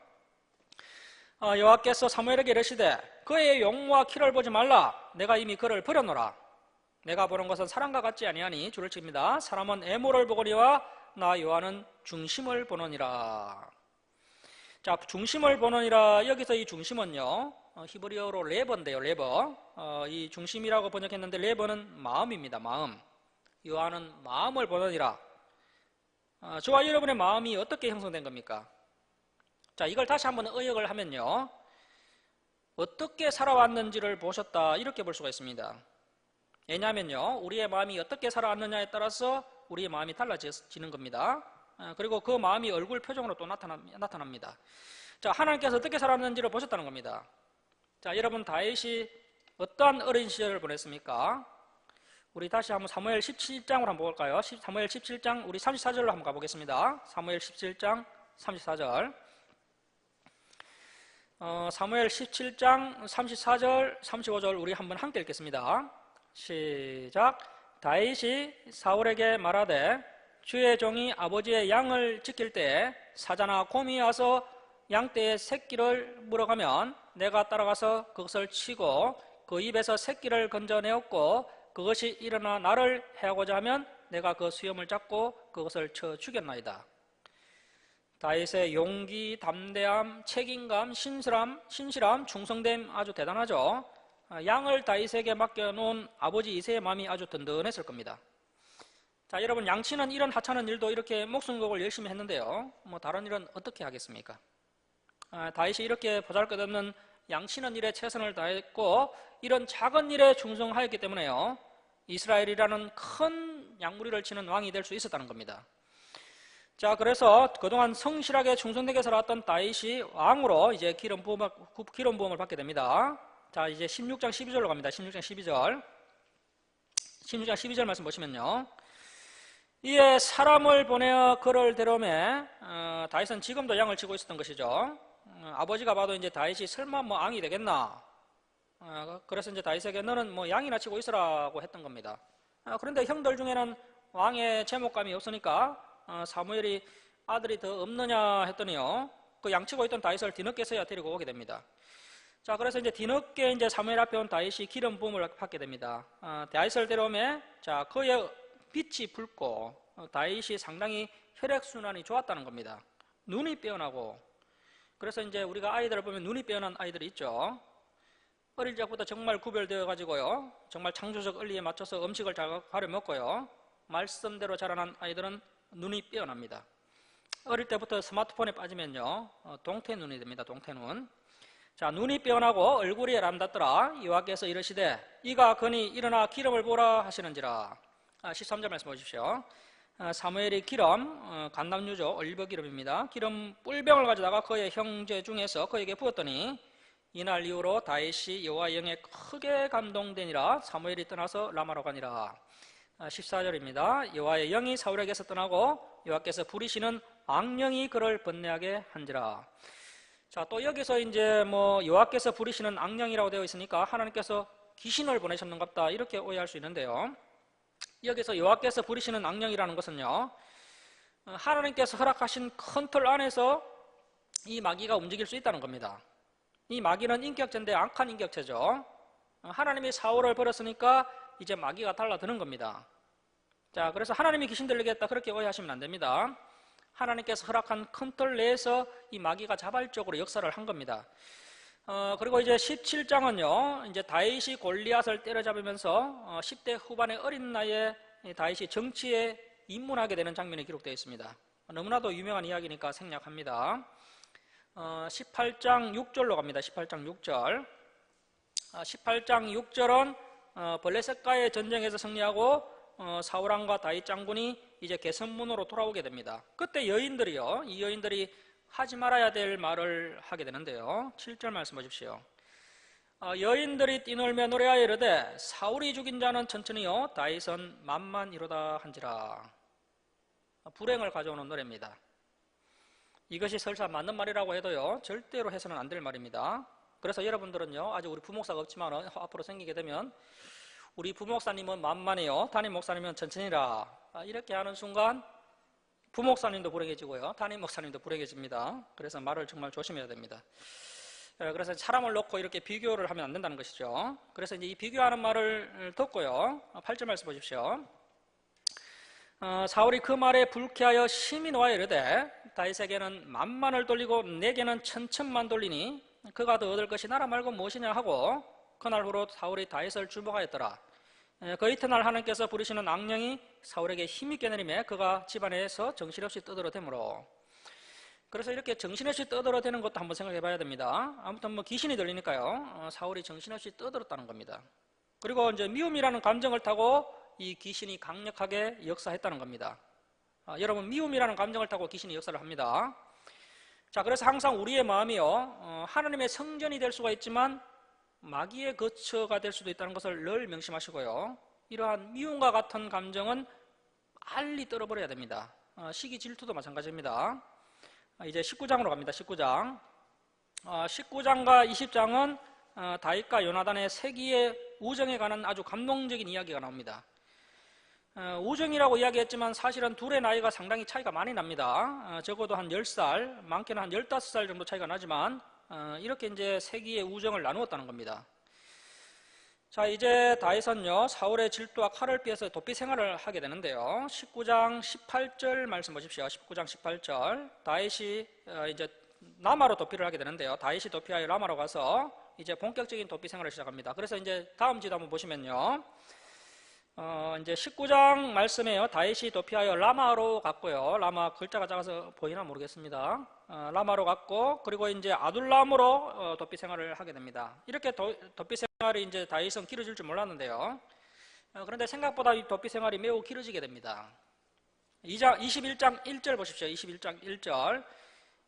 여호와께서 사무엘에게 이르시되 그의 용모와 키를 보지 말라. 내가 이미 그를 버려놓으라. 내가 보는 것은 사람과 같지 아니하니, 줄을 칩니다. 사람은 애모를 보거니와 나 여호와는 중심을 보느니라. 자, 중심을 보느니라. 여기서 이 중심은요, 히브리어로 레버인데요. 레버. 이 중심이라고 번역했는데 레버는 마음입니다. 마음. 여호와는 마음을 보느니라. 저와 여러분의 마음이 어떻게 형성된 겁니까? 자, 이걸 다시 한번 의역을 하면요, 어떻게 살아왔는지를 보셨다, 이렇게 볼 수가 있습니다. 왜냐하면요, 우리의 마음이 어떻게 살아왔느냐에 따라서 우리의 마음이 달라지는 겁니다. 그리고 그 마음이 얼굴 표정으로 또 나타납니다. 자, 하나님께서 어떻게 살았는지를 보셨다는 겁니다. 자, 여러분, 다윗이 어떠한 어린 시절을 보냈습니까? 우리 다시 한번 사무엘 17장으로 한번 볼까요? 사무엘 17장 우리 34절로 한번 가보겠습니다. 사무엘 17장 34절. 사무엘 17장 34절 35절 우리 한번 함께 읽겠습니다. 시작. 다윗이 사울에게 말하되 주의 종이 아버지의 양을 지킬 때에 사자나 곰이 와서 양떼의 새끼를 물어가면 내가 따라가서 그것을 치고 그 입에서 새끼를 건져내었고, 그것이 일어나 나를 해하고자 하면 내가 그 수염을 잡고 그것을 쳐 죽였나이다. 다윗의 용기, 담대함, 책임감, 신실함, 충성됨 아주 대단하죠. 양을 다윗에게 맡겨놓은 아버지 이새의 마음이 아주 든든했을 겁니다. 자, 여러분, 양치는 이런 하찮은 일도 이렇게 목숨 걸고 열심히 했는데요, 뭐 다른 일은 어떻게 하겠습니까? 다윗이 이렇게 보잘것없는 양치는 일에 최선을 다했고 이런 작은 일에 충성하였기 때문에요, 이스라엘이라는 큰 양무리를 치는 왕이 될 수 있었다는 겁니다. 자, 그래서 그동안 성실하게 충성되게 살아왔던 다윗이 왕으로 이제 기름 부음을 받게 됩니다. 자, 이제 16장 12절로 갑니다. 16장 12절. 16장 12절 말씀 보시면요, 이에 사람을 보내어 그를 데려오매, 다윗은 지금도 양을 치고 있었던 것이죠. 아버지가 봐도 이제 다윗이 설마 뭐 왕이 되겠나, 그래서 이제 다윗에게 너는 뭐 양이나 치고 있으라고 했던 겁니다. 그런데 형들 중에는 왕의 제목감이 없으니까 사무엘이 아들이 더 없느냐 했더니요, 그 양치고 있던 다윗을 뒤늦게서야 데리고 오게 됩니다. 자, 그래서 이제 뒤늦게 이제 사무엘 앞에 온 다윗이 기름 부음을 받게 됩니다. 다윗을 데려오매, 자, 그의 빛이 붉고 다윗이 상당히 혈액순환이 좋았다는 겁니다. 눈이 빼어나고, 그래서 이제 우리가 아이들을 보면 눈이 빼어난 아이들이 있죠. 어릴 적부터 정말 구별되어 가지고요, 정말 창조적 원리에 맞춰서 음식을 잘 가려 먹고요, 말씀대로 자라난 아이들은 눈이 빼어납니다. 어릴 때부터 스마트폰에 빠지면요, 동태눈이 됩니다. 동태눈. 자, 눈이 빼어나고 얼굴이 아름답더라. 여호와께서 이르시되 이가 거니 일어나 기름을 부으라 하시는지라. 13절 말씀 보십시오. 사무엘이 기름, 간남유죠, 올리브 기름입니다. 기름 뿔병을 가져다가 그의 형제 중에서 그에게 부었더니 이날 이후로 다윗이 여호와의 영에 크게 감동되니라. 사무엘이 떠나서 라마로 가니라. 14절입니다. 여호와의 영이 사울에게서 떠나고 여호와께서 부리시는 악령이 그를 번뇌하게 한지라. 자, 또 여기서 이제 뭐 여호와께서 부리시는 악령이라고 되어 있으니까 하나님께서 귀신을 보내셨는갑다, 이렇게 오해할 수 있는데요, 여기서 여호와께서 부리시는 악령이라는 것은요, 하나님께서 허락하신 큰 틀 안에서 이 마귀가 움직일 수 있다는 겁니다. 이 마귀는 인격체인데 악한 인격체죠. 하나님이 사울을 버렸으니까 이제 마귀가 달라드는 겁니다. 자, 그래서 하나님이 귀신 들리겠다, 그렇게 오해하시면 안 됩니다. 하나님께서 허락한 큰 틀 내에서 이 마귀가 자발적으로 역사를 한 겁니다. 그리고 이제 17장은요, 이제 다윗이 골리앗을 때려잡으면서 10대 후반의 어린 나이에 다윗이 정치에 입문하게 되는 장면이 기록되어 있습니다. 너무나도 유명한 이야기니까 생략합니다. 18장 6절로 갑니다. 18장 6절. 18장 6절은 블레셋과의 전쟁에서 승리하고 사울왕과 다윗 장군이 이제 개선문으로 돌아오게 됩니다. 그때 여인들이요, 이 여인들이 하지 말아야 될 말을 하게 되는데요. 7절 말씀 보십시오. 여인들이 뛰놀며 노래하여 이르되 사울이 죽인 자는 천천히요 다윗은 만만이로다 한지라. 불행을 가져오는 노래입니다. 이것이 설사 맞는 말이라고 해도요 절대로 해서는 안 될 말입니다. 그래서 여러분들은요, 아직 우리 부목사가 없지만 앞으로 생기게 되면 우리 부목사님은 만만해요, 담임 목사님은 천천히라, 이렇게 하는 순간 부목사님도 불행해지고요 담임 목사님도 불행해집니다. 그래서 말을 정말 조심해야 됩니다. 그래서 사람을 놓고 이렇게 비교를 하면 안 된다는 것이죠. 그래서 이제 이 비교하는 말을 듣고요, 8절 말씀 보십시오. 사울이 그 말에 불쾌하여 심히 노하여 이르되 다윗에게는 만만을 돌리고 내게는 천천만 돌리니 그가 더 얻을 것이 나라 말고 무엇이냐 하고 그날 후로 사울이 다윗을 주목하였더라. 그 이튿날 하나님께서 부르시는 악령이 사울에게 힘있게 내리매 그가 집안에서 정신없이 떠들어대므로. 그래서 이렇게 정신없이 떠들어대는 것도 한번 생각해 봐야 됩니다. 아무튼 뭐 귀신이 들리니까요 사울이 정신없이 떠들었다는 겁니다. 그리고 이제 미움이라는 감정을 타고 이 귀신이 강력하게 역사했다는 겁니다. 여러분, 미움이라는 감정을 타고 귀신이 역사를 합니다. 자, 그래서 항상 우리의 마음이요 하나님의 성전이 될 수가 있지만 마귀의 거처가 될 수도 있다는 것을 늘 명심하시고요, 이러한 미움과 같은 감정은 빨리 떨어버려야 됩니다. 시기 질투도 마찬가지입니다. 이제 19장으로 갑니다. 19장. 19장과 20장은 다윗과 요나단의 세기의 우정에 관한 아주 감동적인 이야기가 나옵니다. 우정이라고 이야기했지만 사실은 둘의 나이가 상당히 차이가 많이 납니다. 적어도 한 10살, 많게는 한 15살 정도 차이가 나지만 이렇게 이제 세기의 우정을 나누었다는 겁니다. 자, 이제 다윗은요 사울의 질투와 칼을 피해서 도피 생활을 하게 되는데요. 19장 18절 말씀 보십시오. 19장 18절. 다윗이 이제 라마로 도피를 하게 되는데요. 다윗이 도피하여 라마로 가서 이제 본격적인 도피 생활을 시작합니다. 그래서 이제 다음 지도 한번 보시면요. 이제 19장 말씀에요. 다윗이 도피하여 라마로 갔고요. 라마 글자가 작아서 보이나 모르겠습니다. 라마로 갔고, 그리고 이제 아둘람으로 도피 생활을 하게 됩니다. 이렇게 도피 생활이 이제 다윗은 길어질 줄 몰랐는데요. 그런데 생각보다 이 도피 생활이 매우 길어지게 됩니다. 21장 1절 보십시오. 21장 1절.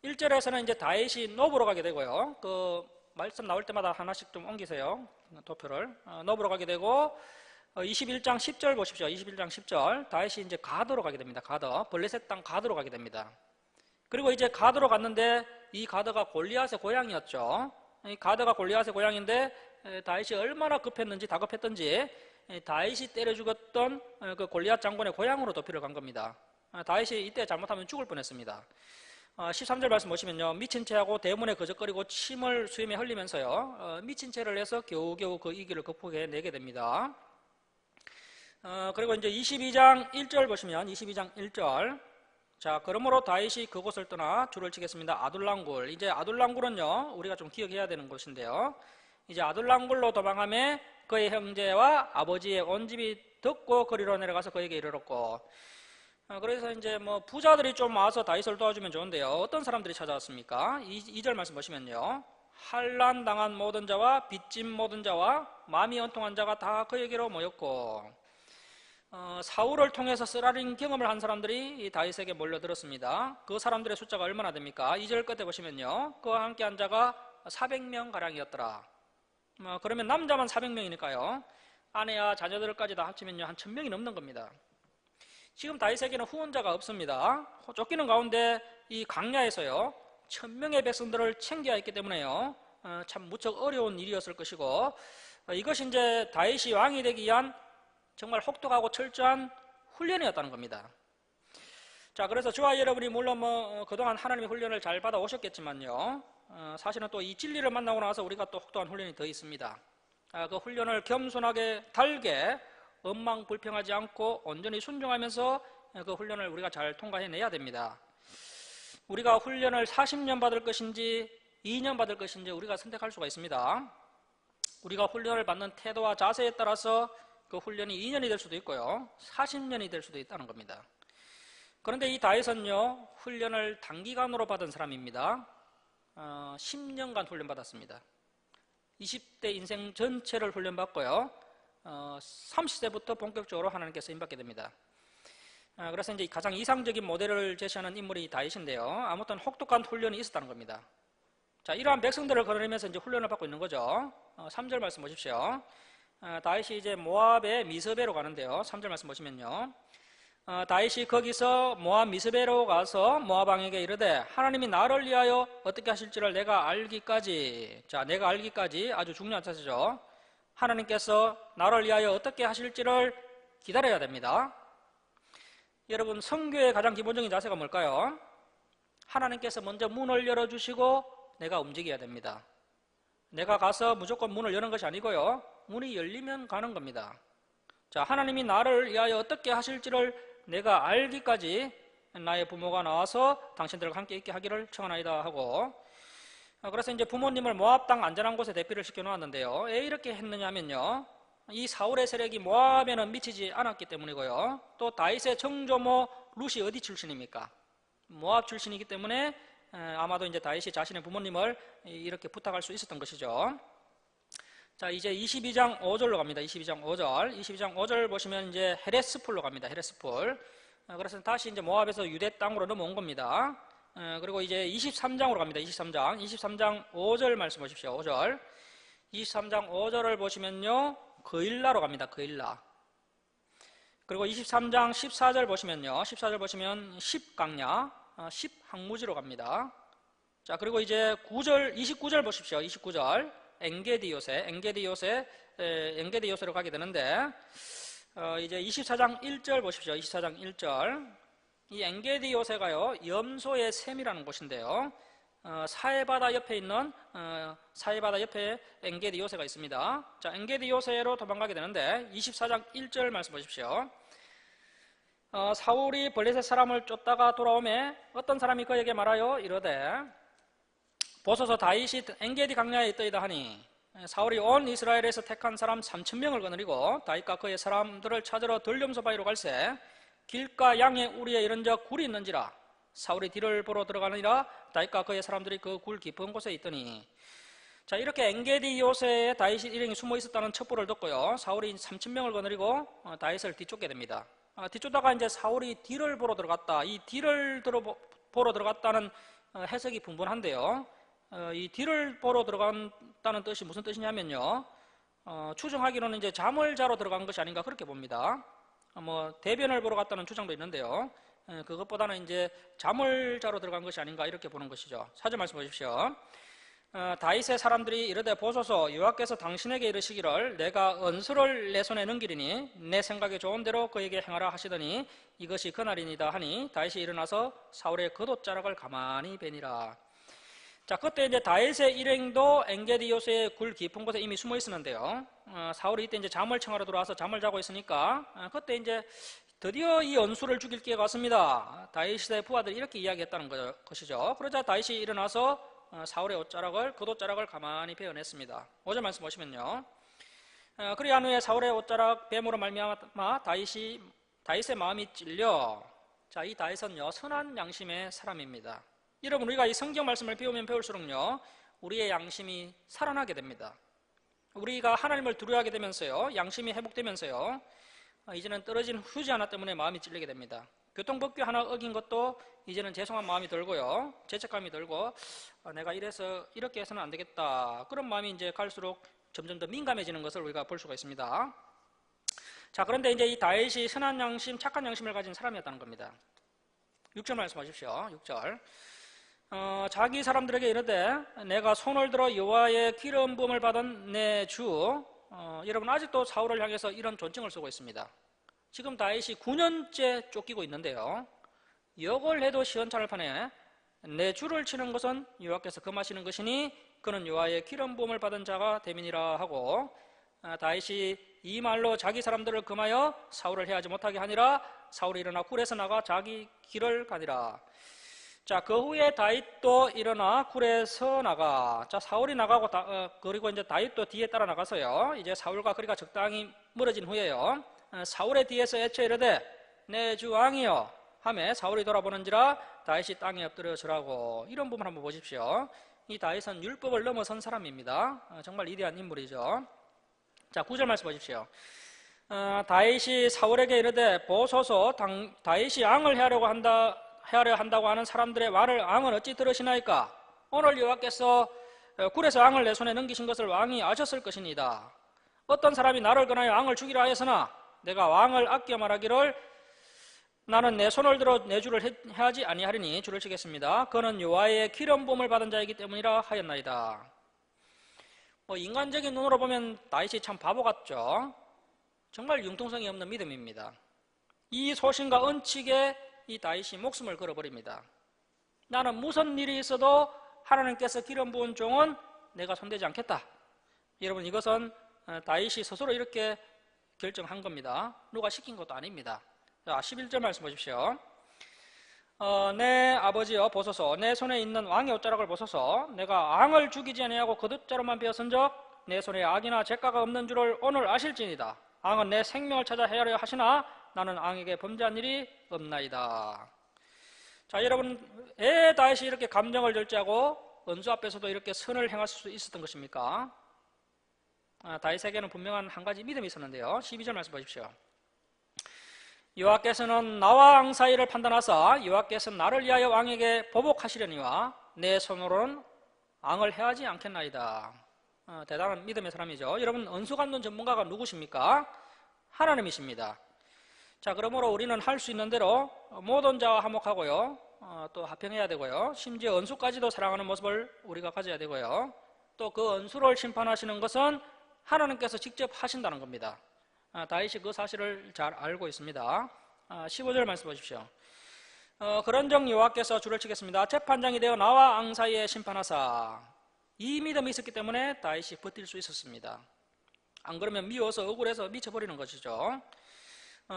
1절에서는 이제 다윗이 노브로 가게 되고요. 그 말씀 나올 때마다 하나씩 좀 옮기세요. 도표를. 노브로 가게 되고, 21장 10절 보십시오. 21장 10절. 다윗이 이제 가드로 가게 됩니다. 가드. 블레셋 땅 가드로 가게 됩니다. 그리고 이제 가드로 갔는데 이 가드가 골리앗의 고향이었죠. 이 가드가 골리앗의 고향인데 다윗이 얼마나 급했는지, 다급했던지 다윗이 때려 죽었던 그 골리앗 장군의 고향으로 도피를 간 겁니다. 다윗이 이때 잘못하면 죽을 뻔했습니다. 13절 말씀 보시면요, 미친 채하고 대문에 거적거리고 침을 수염에 흘리면서요 미친 채를 해서 겨우겨우 그 위기를 극복해내게 됩니다. 그리고 이제 22장 1절 보시면 22장 1절. 자, 그러므로 다윗이 그곳을 떠나 줄을 치겠습니다. 아둘람굴. 이제 아둘람굴은요 우리가 좀 기억해야 되는 곳인데요, 이제 아둘람굴로 도망하며 그의 형제와 아버지의 온 집이 듣고 거리로 내려가서 그에게 이르렀고. 그래서 이제 뭐 부자들이 좀 와서 다윗을 도와주면 좋은데요, 어떤 사람들이 찾아왔습니까? 2절 말씀 보시면요, 환난 당한 모든 자와 빚진 모든 자와 마음이 언통한 자가 다 그에게로 모였고, 사울을 통해서 쓰라린 경험을 한 사람들이 이 다윗에게 몰려들었습니다. 그 사람들의 숫자가 얼마나 됩니까? 2절 끝에 보시면요, 그와 함께 한 자가 400명 가량이었더라. 그러면 남자만 400명이니까요 아내와 자녀들까지 다 합치면요 한 1000명이 넘는 겁니다. 지금 다윗에게는 후원자가 없습니다. 쫓기는 가운데 이 광야에서요 1000명의 백성들을 챙겨야 했기 때문에요 참 무척 어려운 일이었을 것이고, 이것이 이제 다윗이 왕이 되기 위한 정말 혹독하고 철저한 훈련이었다는 겁니다. 자, 그래서 저와 여러분이 물론 뭐 그동안 하나님의 훈련을 잘 받아 오셨겠지만요 사실은 또 이 진리를 만나고 나서 우리가 또 혹독한 훈련이 더 있습니다. 그 훈련을 겸손하게 달게 원망불평하지 않고 온전히 순종하면서 그 훈련을 우리가 잘 통과해내야 됩니다. 우리가 훈련을 40년 받을 것인지 2년 받을 것인지 우리가 선택할 수가 있습니다. 우리가 훈련을 받는 태도와 자세에 따라서 그 훈련이 2년이 될 수도 있고요 40년이 될 수도 있다는 겁니다. 그런데 이 다윗은요 훈련을 단기간으로 받은 사람입니다. 10년간 훈련받았습니다. 20대 인생 전체를 훈련받고요. 30세부터 본격적으로 하나님께서 임받게 됩니다. 그래서 이제 가장 이상적인 모델을 제시하는 인물이 다윗인데요. 아무튼 혹독한 훈련이 있었다는 겁니다. 자, 이러한 백성들을 거느리면서 이제 훈련을 받고 있는 거죠. 3절 말씀 보십시오. 다윗이 이제 모압의 미스베로 가는데요. 3절 말씀 보시면요. 다윗이 거기서 모압 미스베로 가서 모압 왕에게 이르되 하나님이 나를 위하여 어떻게 하실지를 내가 알기까지, 자, 내가 알기까지 아주 중요한 자세죠. 하나님께서 나를 위하여 어떻게 하실지를 기다려야 됩니다. 여러분, 선교의 가장 기본적인 자세가 뭘까요? 하나님께서 먼저 문을 열어주시고 내가 움직여야 됩니다. 내가 가서 무조건 문을 여는 것이 아니고요. 문이 열리면 가는 겁니다. 자, 하나님이 나를 위하여 어떻게 하실지를 내가 알기까지 나의 부모가 나와서 당신들과 함께 있게 하기를 청하나이다 하고, 그래서 이제 부모님을 모압 땅 안전한 곳에 대피를 시켜놓았는데요. 왜 이렇게 했느냐면요, 이 사울의 세력이 모압에는 미치지 않았기 때문이고요. 또 다윗의 정조모 룻이 어디 출신입니까? 모압 출신이기 때문에 아마도 이제 다윗이 자신의 부모님을 이렇게 부탁할 수 있었던 것이죠. 자, 이제 22장 5절로 갑니다. 22장 5절 보시면 이제 헤레스풀로 갑니다. 헤레스풀. 그래서 다시 이제 모압에서 유대 땅으로 넘어온 겁니다. 그리고 이제 23장으로 갑니다. 23장 5절 말씀 보십시오. 5절. 23장 5절을 보시면요, 그일라로 갑니다. 그일라. 그리고 23장 14절 보시면요, 14절 보시면 10강야, 10항무지로 갑니다. 자, 그리고 이제 29절 보십시오. 29절. 엔게디 요새로 가게 되는데, 이제 24장 1절 보십시오. 24장 1절. 이 엔게디 요새가요, 염소의 샘이라는 곳인데요. 사해바다 옆에 있는, 사해바다 옆에 엔게디 요새가 있습니다. 자, 엔게디 요새로 도망가게 되는데, 24장 1절 말씀 보십시오. 사울이 블레셋 사람을 쫓다가 돌아오매 어떤 사람이 그에게 말하여 이르되 보소서 다윗이 엔게디 강야에 있더이다 하니, 사울이 온 이스라엘에서 택한 사람 3,000명을 거느리고 다윗과 그의 사람들을 찾으러 들염소 바위로 갈새 길가 양의 우리에 이른적 굴이 있는지라. 사울이 뒤를 보러 들어가느니라. 다윗과 그의 사람들이 그 굴 깊은 곳에 있더니. 자, 이렇게 엔게디 요새에 다윗이 일행이 숨어 있었다는 첩보를 듣고요, 사울이 3,000명을 거느리고 다윗을 뒤쫓게 됩니다. 뒤쫓다가 이제 사울이 뒤를 보러 들어갔다. 이 뒤를 보러 들어갔다는 해석이 분분한데요. 이 뒤를 보러 들어간다는 뜻이 무슨 뜻이냐면요, 추정하기로는 이제 잠을 자러 들어간 것이 아닌가 그렇게 봅니다. 대변을 보러 갔다는 주장도 있는데요, 그것보다는 이제 잠을 자러 들어간 것이 아닌가 이렇게 보는 것이죠. 4절 말씀 보십시오. 다윗의 사람들이 이르되 보소서 여호와께서 당신에게 이르시기를 내가 은수를 내 손에 넘기리니 내 생각에 좋은 대로 그에게 행하라 하시더니 이것이 그날이니이다 하니 다윗이 일어나서 사울의 겉옷자락을 가만히 베니라. 자, 그때 이제 다윗의 일행도 엔게디 요새의 굴 깊은 곳에 이미 숨어 있었는데요, 사울이 이때 이제 잠을 청하러 들어와서 잠을 자고 있으니까 그때 이제 드디어 이 원수를 죽일 기회가 왔습니다. 다윗의 부하들이 이렇게 이야기했다는 것이죠. 그러자 다윗이 일어나서 사울의 겉옷자락을 가만히 베어냈습니다. 5절 말씀 보시면요, 그리한 후에 사울의 옷자락 뱀으로 말미암아 다윗의 마음이 찔려. 자, 이 다윗은요, 선한 양심의 사람입니다. 여러분, 우리가 이 성경 말씀을 배우면 배울수록요, 우리의 양심이 살아나게 됩니다. 우리가 하나님을 두려워하게 되면서요, 양심이 회복되면서요, 이제는 떨어진 휴지 하나 때문에 마음이 찔리게 됩니다. 교통법규 하나 어긴 것도 이제는 죄송한 마음이 들고요, 죄책감이 들고, 내가 이렇게 해서는 안 되겠다, 그런 마음이 이제 갈수록 점점 더 민감해지는 것을 우리가 볼 수가 있습니다. 자, 그런데 이제 이 다윗이 선한 양심, 착한 양심을 가진 사람이었다는 겁니다. 6절 말씀하십시오. 6절. 자기 사람들에게 이르되 내가 손을 들어 여호와의 기름 부음을 받은 내 주. 여러분, 아직도 사울을 향해서 이런 존칭을 쓰고 있습니다. 지금 다윗이 9년째 쫓기고 있는데요, 역을 해도 시원찮을 판에 내 주를 치는 것은 여호와께서 금하시는 것이니 그는 여호와의 기름 부음을 받은 자가 됨이니라 하고, 다윗이 이 말로 자기 사람들을 금하여 사울을 해하지 못하게 하니라. 사울이 일어나 굴에서 나가 자기 길을 가니라. 자, 그 후에 다윗도 일어나 굴에서 나가. 자, 사울이 나가고 그리고 이제 다윗도 뒤에 따라 나가서요, 이제 사울과 거리가 적당히 멀어진 후에요, 사울의 뒤에서 애쳐 이르되 내 주 왕이여 하매 사울이 돌아보는지라 다윗이 땅에 엎드려 절하고. 이런 부분 한번 보십시오. 이 다윗은 율법을 넘어선 사람입니다. 정말 위대한 인물이죠. 자, 9절 말씀 보십시오. 다윗이 사울에게 이르되 보소서 다윗이 왕을 하려 한다고 하는 사람들의 말을 왕은 어찌 들으시나이까? 오늘 여호와께서 굴에서 왕을 내 손에 넘기신 것을 왕이 아셨을 것이니이다. 어떤 사람이 나를 권하여 왕을 죽이라 하였으나 내가 왕을 아껴 말하기를 나는 내 손을 들어 내 주를 해하지 아니하리니 주를 치겠습니다. 그는 여호와의 기름 부음을 받은 자이기 때문이라 하였나이다. 인간적인 눈으로 보면 다윗이 참 바보 같죠. 정말 융통성이 없는 믿음입니다. 이 소신과恩칙에 이 다윗이 목숨을 걸어버립니다. 나는 무슨 일이 있어도 하나님께서 기름 부은 종은 내가 손대지 않겠다. 여러분, 이것은 다윗이 스스로 이렇게 결정한 겁니다. 누가 시킨 것도 아닙니다. 자, 11절 말씀 보십시오. 내 아버지여 보소서, 내 손에 있는 왕의 옷자락을 보소서. 내가 왕을 죽이지 아니하고 겉옷자루만 베었은적 내 손에 악이나 죄가가 없는 줄을 오늘 아실지니이다. 왕은 내 생명을 찾아 헤아려 하시나 나는 왕에게 범죄한 일이 없나이다. 자, 여러분, 왜 다윗이 이렇게 감정을 절제하고 원수 앞에서도 이렇게 선을 행할 수 있었던 것입니까? 다윗에게는 분명한 한 가지 믿음이 있었는데요. 12절 말씀 보십시오. 여호와께서는 나와 왕 사이를 판단하사 여호와께서 나를 위하여 왕에게 보복하시려니와 내 손으로는 왕을 해하지 않겠나이다. 대단한 믿음의 사람이죠. 여러분, 언수간론 전문가가 누구십니까? 하나님이십니다. 자, 그러므로 우리는 할 수 있는 대로 모든 자와 화목하고요, 또 화평해야 되고요, 심지어 언수까지도 사랑하는 모습을 우리가 가져야 되고요, 또 그 언수를 심판하시는 것은 하나님께서 직접 하신다는 겁니다. 다윗이 그 사실을 잘 알고 있습니다. 15절 말씀 보십시오. 그런즉 여호와께서 주를 치겠습니다. 재판장이 되어 나와 왕 사이에 심판하사. 이 믿음이 있었기 때문에 다윗이 버틸 수 있었습니다. 안 그러면 미워서 억울해서 미쳐버리는 것이죠.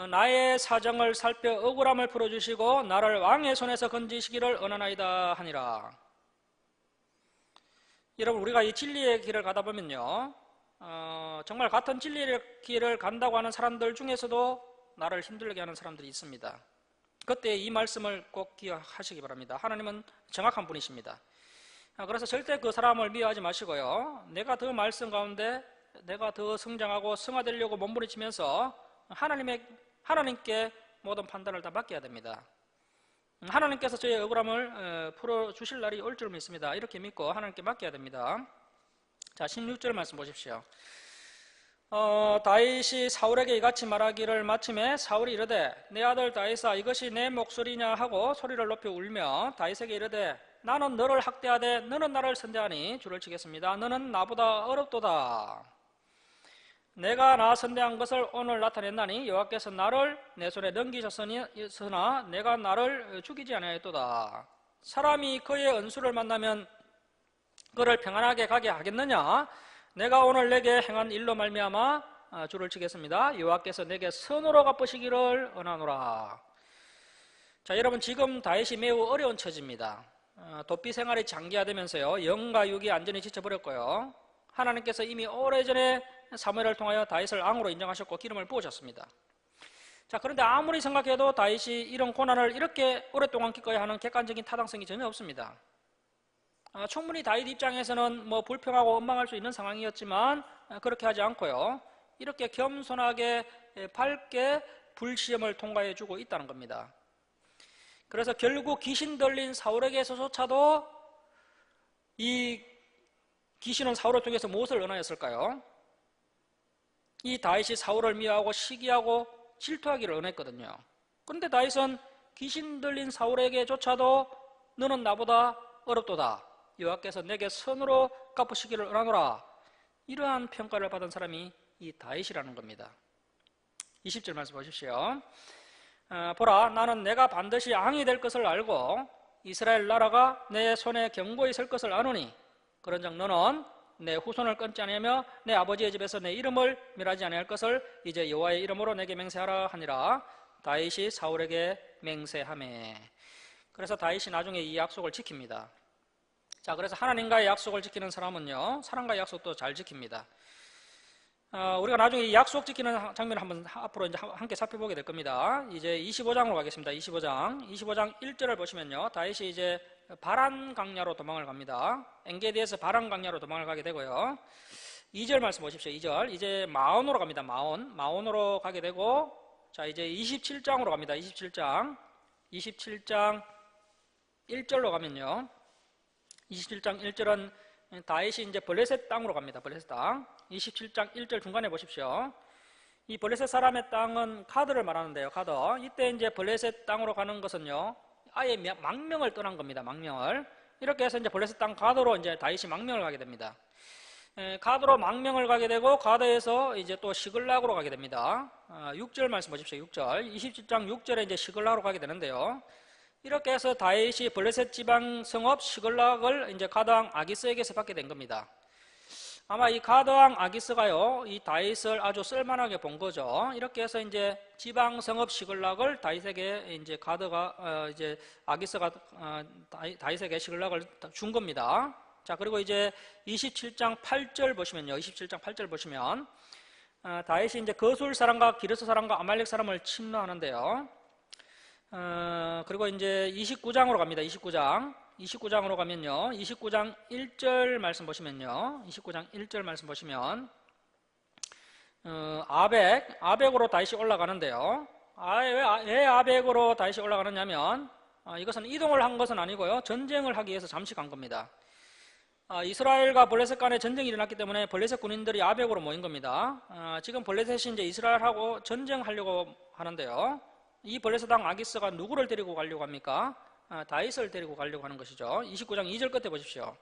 나의 사정을 살펴 억울함을 풀어주시고 나를 왕의 손에서 건지시기를 원하나이다 하니라. 여러분, 우리가 이 진리의 길을 가다 보면요, 정말 같은 진리의 길을 간다고 하는 사람들 중에서도 나를 힘들게 하는 사람들이 있습니다. 그때 이 말씀을 꼭 기억하시기 바랍니다. 하나님은 정확한 분이십니다. 그래서 절대 그 사람을 미워하지 마시고요, 내가 더 말씀 가운데 내가 더 성장하고 성화되려고 몸부림치면서 하나님께 모든 판단을 다 맡겨야 됩니다. 하나님께서 저의 억울함을 풀어주실 날이 올 줄 믿습니다. 이렇게 믿고 하나님께 맡겨야 됩니다. 자, 16절 말씀 보십시오. 다윗이 사울에게 이같이 말하기를 마침에 사울이 이르되 내 아들 다윗아 이것이 내 목소리냐 하고 소리를 높여 울며 다윗에게 이르되 나는 너를 학대하되 너는 나를 선대하니 주를 치겠습니다. 너는 나보다 어렵도다. 내가 나 선대한 것을 오늘 나타냈나니 여호와께서 나를 내 손에 넘기셨으나 내가 나를 죽이지 아니하였도다. 사람이 그의恩수를 만나면 그를 평안하게 가게 하겠느냐? 내가 오늘 내게 행한 일로 말미암아 주를 치겠습니다. 여호와께서 내게 선으로 갚으시기를 원하노라. 자, 여러분, 지금 다윗이 매우 어려운 처지입니다. 도피 생활이 장기화되면서요, 영과 육이 완전히 지쳐버렸고요, 하나님께서 이미 오래전에 사무엘을 통하여 다윗을 왕으로 인정하셨고 기름을 부으셨습니다. 자, 그런데 아무리 생각해도 다윗이 이런 고난을 이렇게 오랫동안 겪어야 하는 객관적인 타당성이 전혀 없습니다. 충분히 다윗 입장에서는 불평하고 원망할 수 있는 상황이었지만 그렇게 하지 않고요, 이렇게 겸손하게 밝게 불시험을 통과해 주고 있다는 겁니다. 그래서 결국 귀신 들린 사울에게서조차도 이 귀신은 사울을 통해서 무엇을 원하였을까요? 이 다윗이 사울을 미워하고 시기하고 질투하기를 원했거든요. 그런데 다윗은 귀신 들린 사울에게조차도 너는 나보다 어렵도다. 여호와께서 내게 선으로 갚으시기를 원하노라. 이러한 평가를 받은 사람이 이 다윗이라는 겁니다. 20절 말씀 보십시오. 보라, 나는 내가 반드시 왕이 될 것을 알고 이스라엘 나라가 내 손에 견고히 설 것을 아노니 그런즉 너는 내 후손을 끊지 아니하며 내 아버지의 집에서 내 이름을 멸하지 아니할 것을 이제 여호와의 이름으로 내게 맹세하라 하니라. 다윗이 사울에게 맹세하매. 그래서 다윗이 나중에 이 약속을 지킵니다. 자, 그래서 하나님과의 약속을 지키는 사람은요, 사람과의 약속도 잘 지킵니다. 우리가 나중에 이 약속 지키는 장면을 한번 앞으로 이제 함께 살펴보게 될 겁니다. 이제 25장으로 가겠습니다. 25장 1절을 보시면요, 다윗이 이제 바란 강야로 도망을 갑니다. 엔게디에서 바란 강야로 도망을 가게 되고요. 2절 말씀 보십시오. 2절. 이제 마온으로 갑니다. 마온으로 가게 되고, 자, 이제 27장으로 갑니다. 27장 1절로 가면요. 27장 1절은 다윗이 이제 블레셋 땅으로 갑니다. 블레셋 땅. 27장 1절 중간에 보십시오. 이 블레셋 사람의 땅은 가드를 말하는데요. 가드. 이때 이제 블레셋 땅으로 가는 것은요, 아예 망명을 떠난 겁니다. 망명을. 이렇게 해서 이제 블레셋 땅 가드로 이제 다윗이 망명을 가게 됩니다. 가드로 망명을 가게 되고, 가드에서 이제 또 시글락으로 가게 됩니다. 6절 말씀 보십시오. 6절. 27장 6절에 이제 시글락으로 가게 되는데요. 이렇게 해서 다윗이 블레셋 지방 성읍 시글락을 이제 가드왕 아기스에게서 받게 된 겁니다. 아마 이 가드왕 아기스가요, 이 다윗을 아주 쓸만하게 본 거죠. 이렇게 해서 이제 지방 성읍 시글락을 다윗에게 이제 이제 아기스가 다윗에게 시글락을 준 겁니다. 자, 그리고 이제 27장 8절 보시면요. 27장 8절 보시면 다윗이 이제 거술 사람과 기르스 사람과 아말렉 사람을 침노하는데요. 그리고 이제 29장으로 갑니다. 29장으로 가면요. 29장 1절 말씀 보시면요. 29장 1절 말씀 보시면 아벡으로 다윗이 올라가는데요. 왜 아벡으로 다윗이 올라가느냐면 이것은 이동을 한 것은 아니고요. 전쟁을 하기 위해서 잠시 간 겁니다. 이스라엘과 블레셋 간에 전쟁이 일어났기 때문에 블레셋 군인들이 아벡으로 모인 겁니다. 지금 블레셋이 이제 이스라엘하고 전쟁하려고 하는데요. 이 블레셋 왕 아기스가 누구를 데리고 가려고 합니까? 다윗을 데리고 가려고 하는 것이죠. 29장 2절 끝에 보십시오.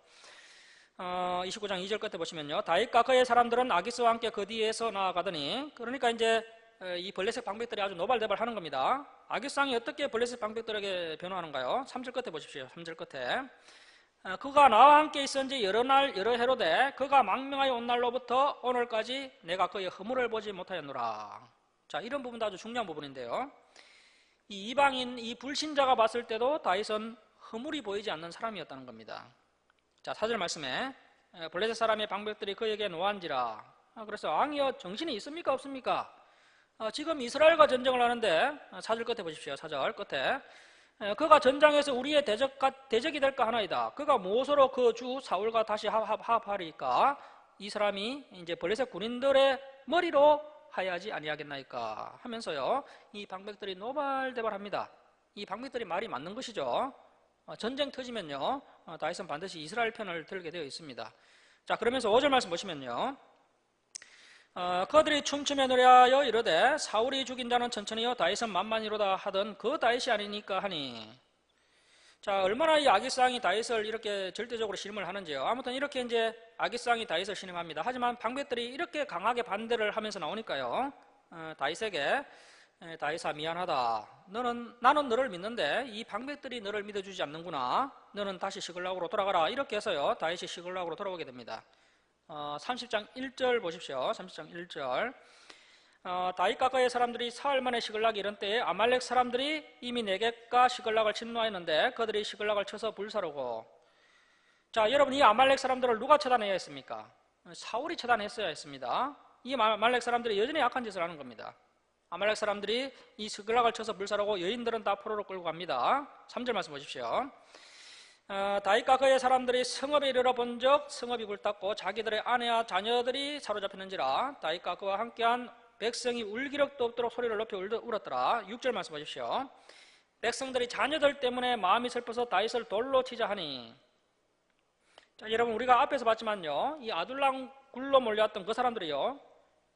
29장 2절 끝에 보시면요. 다윗과 그의 사람들은 아기스와 함께 그 뒤에서 나아가더니, 그러니까 이제 이 블레셋 방백들이 아주 노발대발하는 겁니다. 아기스 왕이 어떻게 블레셋 방백들에게 변호하는가요? 3절 끝에 보십시오. 3절 끝에. 그가 나와 함께 있은지 여러 날 여러 해로되 그가 망명하여 온 날로부터 오늘까지 내가 그의 허물을 보지 못하였노라. 자, 이런 부분도 아주 중요한 부분인데요. 이 이방인, 이 불신자가 봤을 때도 다윗은 허물이 보이지 않는 사람이었다는 겁니다. 자, 4절 말씀에 블레셋 사람의 방백들이 그에게 노한지라. 그래서 왕이여 정신이 있습니까 없습니까? 지금 이스라엘과 전쟁을 하는데 4절 끝에 보십시오. 4절 끝에 그가 전장에서 우리의 대적이 될까 하나이다. 그가 무엇으로 그 주 사울과 다시 합하리까? 이 사람이 이제 블레셋 군인들의 머리로 하야지 아니하겠나이까 하면서요, 이 방백들이 노발대발합니다. 이 방백들이 말이 맞는 것이죠. 전쟁 터지면요, 다윗은 반드시 이스라엘 편을 들게 되어 있습니다. 자, 그러면서 5절 말씀 보시면요, 그들이 춤추며 노래하여 이르되 사울이 죽인 자는 천천히요 다윗은 만만이로다 하던 그 다윗이 아니니까 하니. 자, 얼마나 이 아기스 왕이 다윗을 이렇게 절대적으로 신임을 하는지요. 아무튼 이렇게 이제 아기스 왕이 다윗을 신임합니다. 하지만 방백들이 이렇게 강하게 반대를 하면서 나오니까요, 다윗에게 다윗아 미안하다. 나는 너를 믿는데 이 방백들이 너를 믿어주지 않는구나. 너는 다시 시글락으로 돌아가라. 이렇게 해서요, 다윗이 시글락으로 돌아오게 됩니다. 30장 1절 보십시오. 30장 1절. 다윗과 그의 사람들이 사흘 만에 시글락이 이른 때에 아말렉 사람들이 이미 네겝과 시글락을 침노하였는데 그들이 시글락을 쳐서 불사르고. 자, 여러분, 이 아말렉 사람들을 누가 처단해야 했습니까? 사울이 처단했어야 했습니다. 이 아말렉 사람들이 여전히 악한 짓을 하는 겁니다. 아말렉 사람들이 이 시글락을 쳐서 불사르고 여인들은 다 포로로 끌고 갑니다. 3절 말씀 보십시오. 다윗과 그의 사람들이 성읍에 이르러 본즉 성읍이 불탔고 자기들의 아내와 자녀들이 사로잡혔는지라. 다윗과 그와 함께한 백성이 울 기력도 없도록 소리를 높여 울었더라. 6절 말씀 보십시오. 백성들이 자녀들 때문에 마음이 슬퍼서 다윗을 돌로 치자 하니. 자, 여러분, 우리가 앞에서 봤지만요, 이 아둘람 굴로 몰려왔던 그 사람들이요,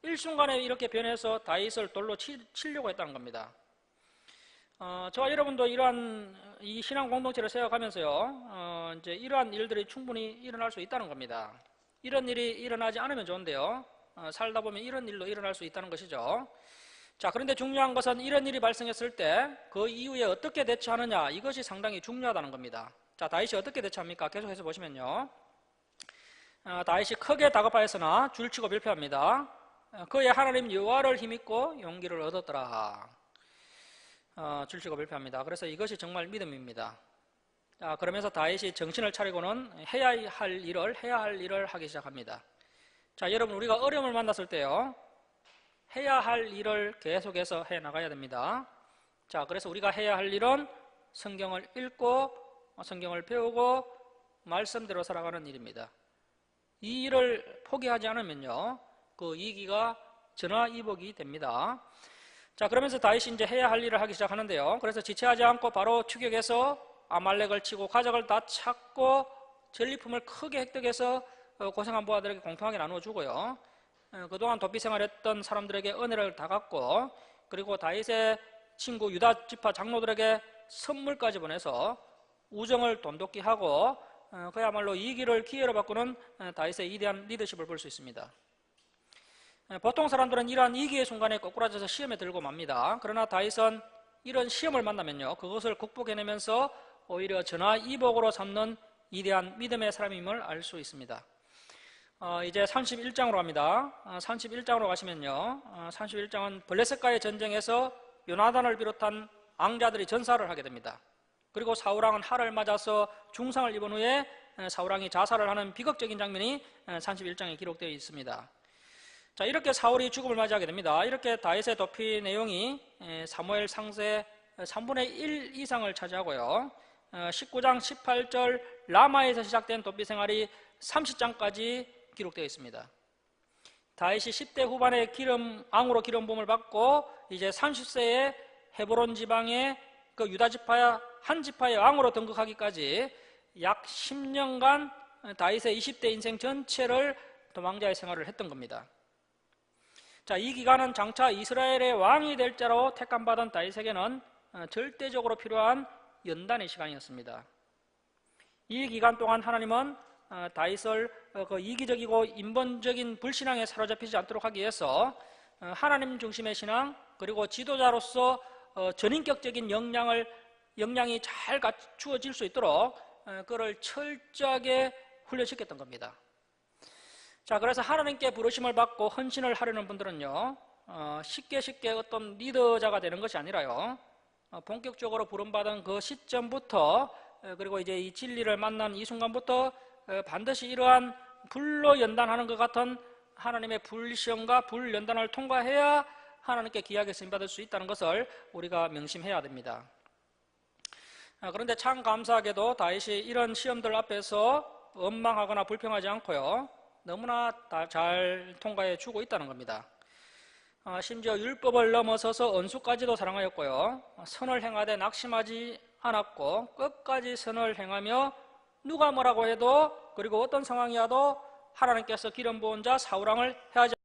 일순간에 이렇게 변해서 다윗을 돌로 치려고 했다는 겁니다. 저와 여러분도 이러한 이 신앙 공동체를 세워가면서요, 이제 이러한 일들이 충분히 일어날 수 있다는 겁니다. 이런 일이 일어나지 않으면 좋은데요, 살다 보면 이런 일도 일어날 수 있다는 것이죠. 자, 그런데 중요한 것은 이런 일이 발생했을 때 그 이후에 어떻게 대처하느냐, 이것이 상당히 중요하다는 겁니다. 자, 다윗이 어떻게 대처합니까? 계속해서 보시면요, 다윗이 크게 다급하였으나 줄치고 빌패합니다. 그의 하나님 여호와를 힘입고 용기를 얻었더라. 줄치고 빌패합니다. 그래서 이것이 정말 믿음입니다. 자, 그러면서 다윗이 정신을 차리고는 해야 할 일을 하기 시작합니다. 자, 여러분, 우리가 어려움을 만났을 때요, 해야 할 일을 계속해서 해 나가야 됩니다. 자, 그래서 우리가 해야 할 일은 성경을 읽고 성경을 배우고 말씀대로 살아가는 일입니다. 이 일을 포기하지 않으면요, 그 이기가 전화위복이 됩니다. 자, 그러면서 다윗이 이제 해야 할 일을 하기 시작하는데요. 그래서 지체하지 않고 바로 추격해서 아말렉을 치고 가족을 다 찾고 전리품을 크게 획득해서 고생한 부하들에게 공평하게 나눠주고요. 그동안 도피 생활했던 사람들에게 은혜를 다 갚고, 그리고 다윗의 친구 유다 지파 장로들에게 선물까지 보내서 우정을 돈독히 하고, 그야말로 이기를 기회로 바꾸는 다윗의 위대한 리더십을 볼 수 있습니다. 보통 사람들은 이러한 위기의 순간에 꼬꾸라져서 시험에 들고 맙니다. 그러나 다윗은 이런 시험을 만나면요, 그것을 극복해내면서 오히려 전화위복으로 삼는 위대한 믿음의 사람임을 알 수 있습니다. 이제 31장으로 갑니다. 31장으로 가시면요, 31장은 블레셋과의 전쟁에서 요나단을 비롯한 앙자들이 전사를 하게 됩니다. 그리고 사울왕은 할을 맞아서 중상을 입은 후에 사울왕이 자살을 하는 비극적인 장면이 31장에 기록되어 있습니다. 자, 이렇게 사울이 죽음을 맞이하게 됩니다. 이렇게 다윗의 도피 내용이 사무엘 상세 3분의 1 이상을 차지하고요, 19장 18절 라마에서 시작된 도피 생활이 30장까지 기록되어 있습니다. 다윗이 10대 후반에 왕으로 기름 부음을 받고 이제 30세에 헤브론 지방의 그 유다 지파 한 지파의 왕으로 등극하기까지 약 10년간 다윗의 20대 인생 전체를 도망자의 생활을 했던 겁니다. 자, 이 기간은 장차 이스라엘의 왕이 될 자로 택함받은 다윗에게는 절대적으로 필요한 연단의 시간이었습니다. 이 기간 동안 하나님은 다윗을 그 이기적이고 인본적인 불신앙에 사로잡히지 않도록 하기 위해서 하나님 중심의 신앙, 그리고 지도자로서 전인격적인 역량이 잘 갖추어질 수 있도록 그를 철저하게 훈련시켰던 겁니다. 자, 그래서 하나님께 부르심을 받고 헌신을 하려는 분들은요, 쉽게 어떤 리더자가 되는 것이 아니라요, 본격적으로 부름받은 그 시점부터, 그리고 이제 이 진리를 만난 이 순간부터 반드시 이러한 불로 연단하는 것 같은 하나님의 불시험과 불연단을 통과해야 하나님께 귀하게 쓰임받을 수 있다는 것을 우리가 명심해야 됩니다. 그런데 참 감사하게도 다윗이 이런 시험들 앞에서 원망하거나 불평하지 않고요, 너무나 잘 통과해 주고 있다는 겁니다. 심지어 율법을 넘어서서 언수까지도 사랑하였고요, 선을 행하되 낙심하지 않았고 끝까지 선을 행하며 누가 뭐라고 해도, 그리고 어떤 상황이어도 하나님께서 기름 부은 자 사울왕을 해하지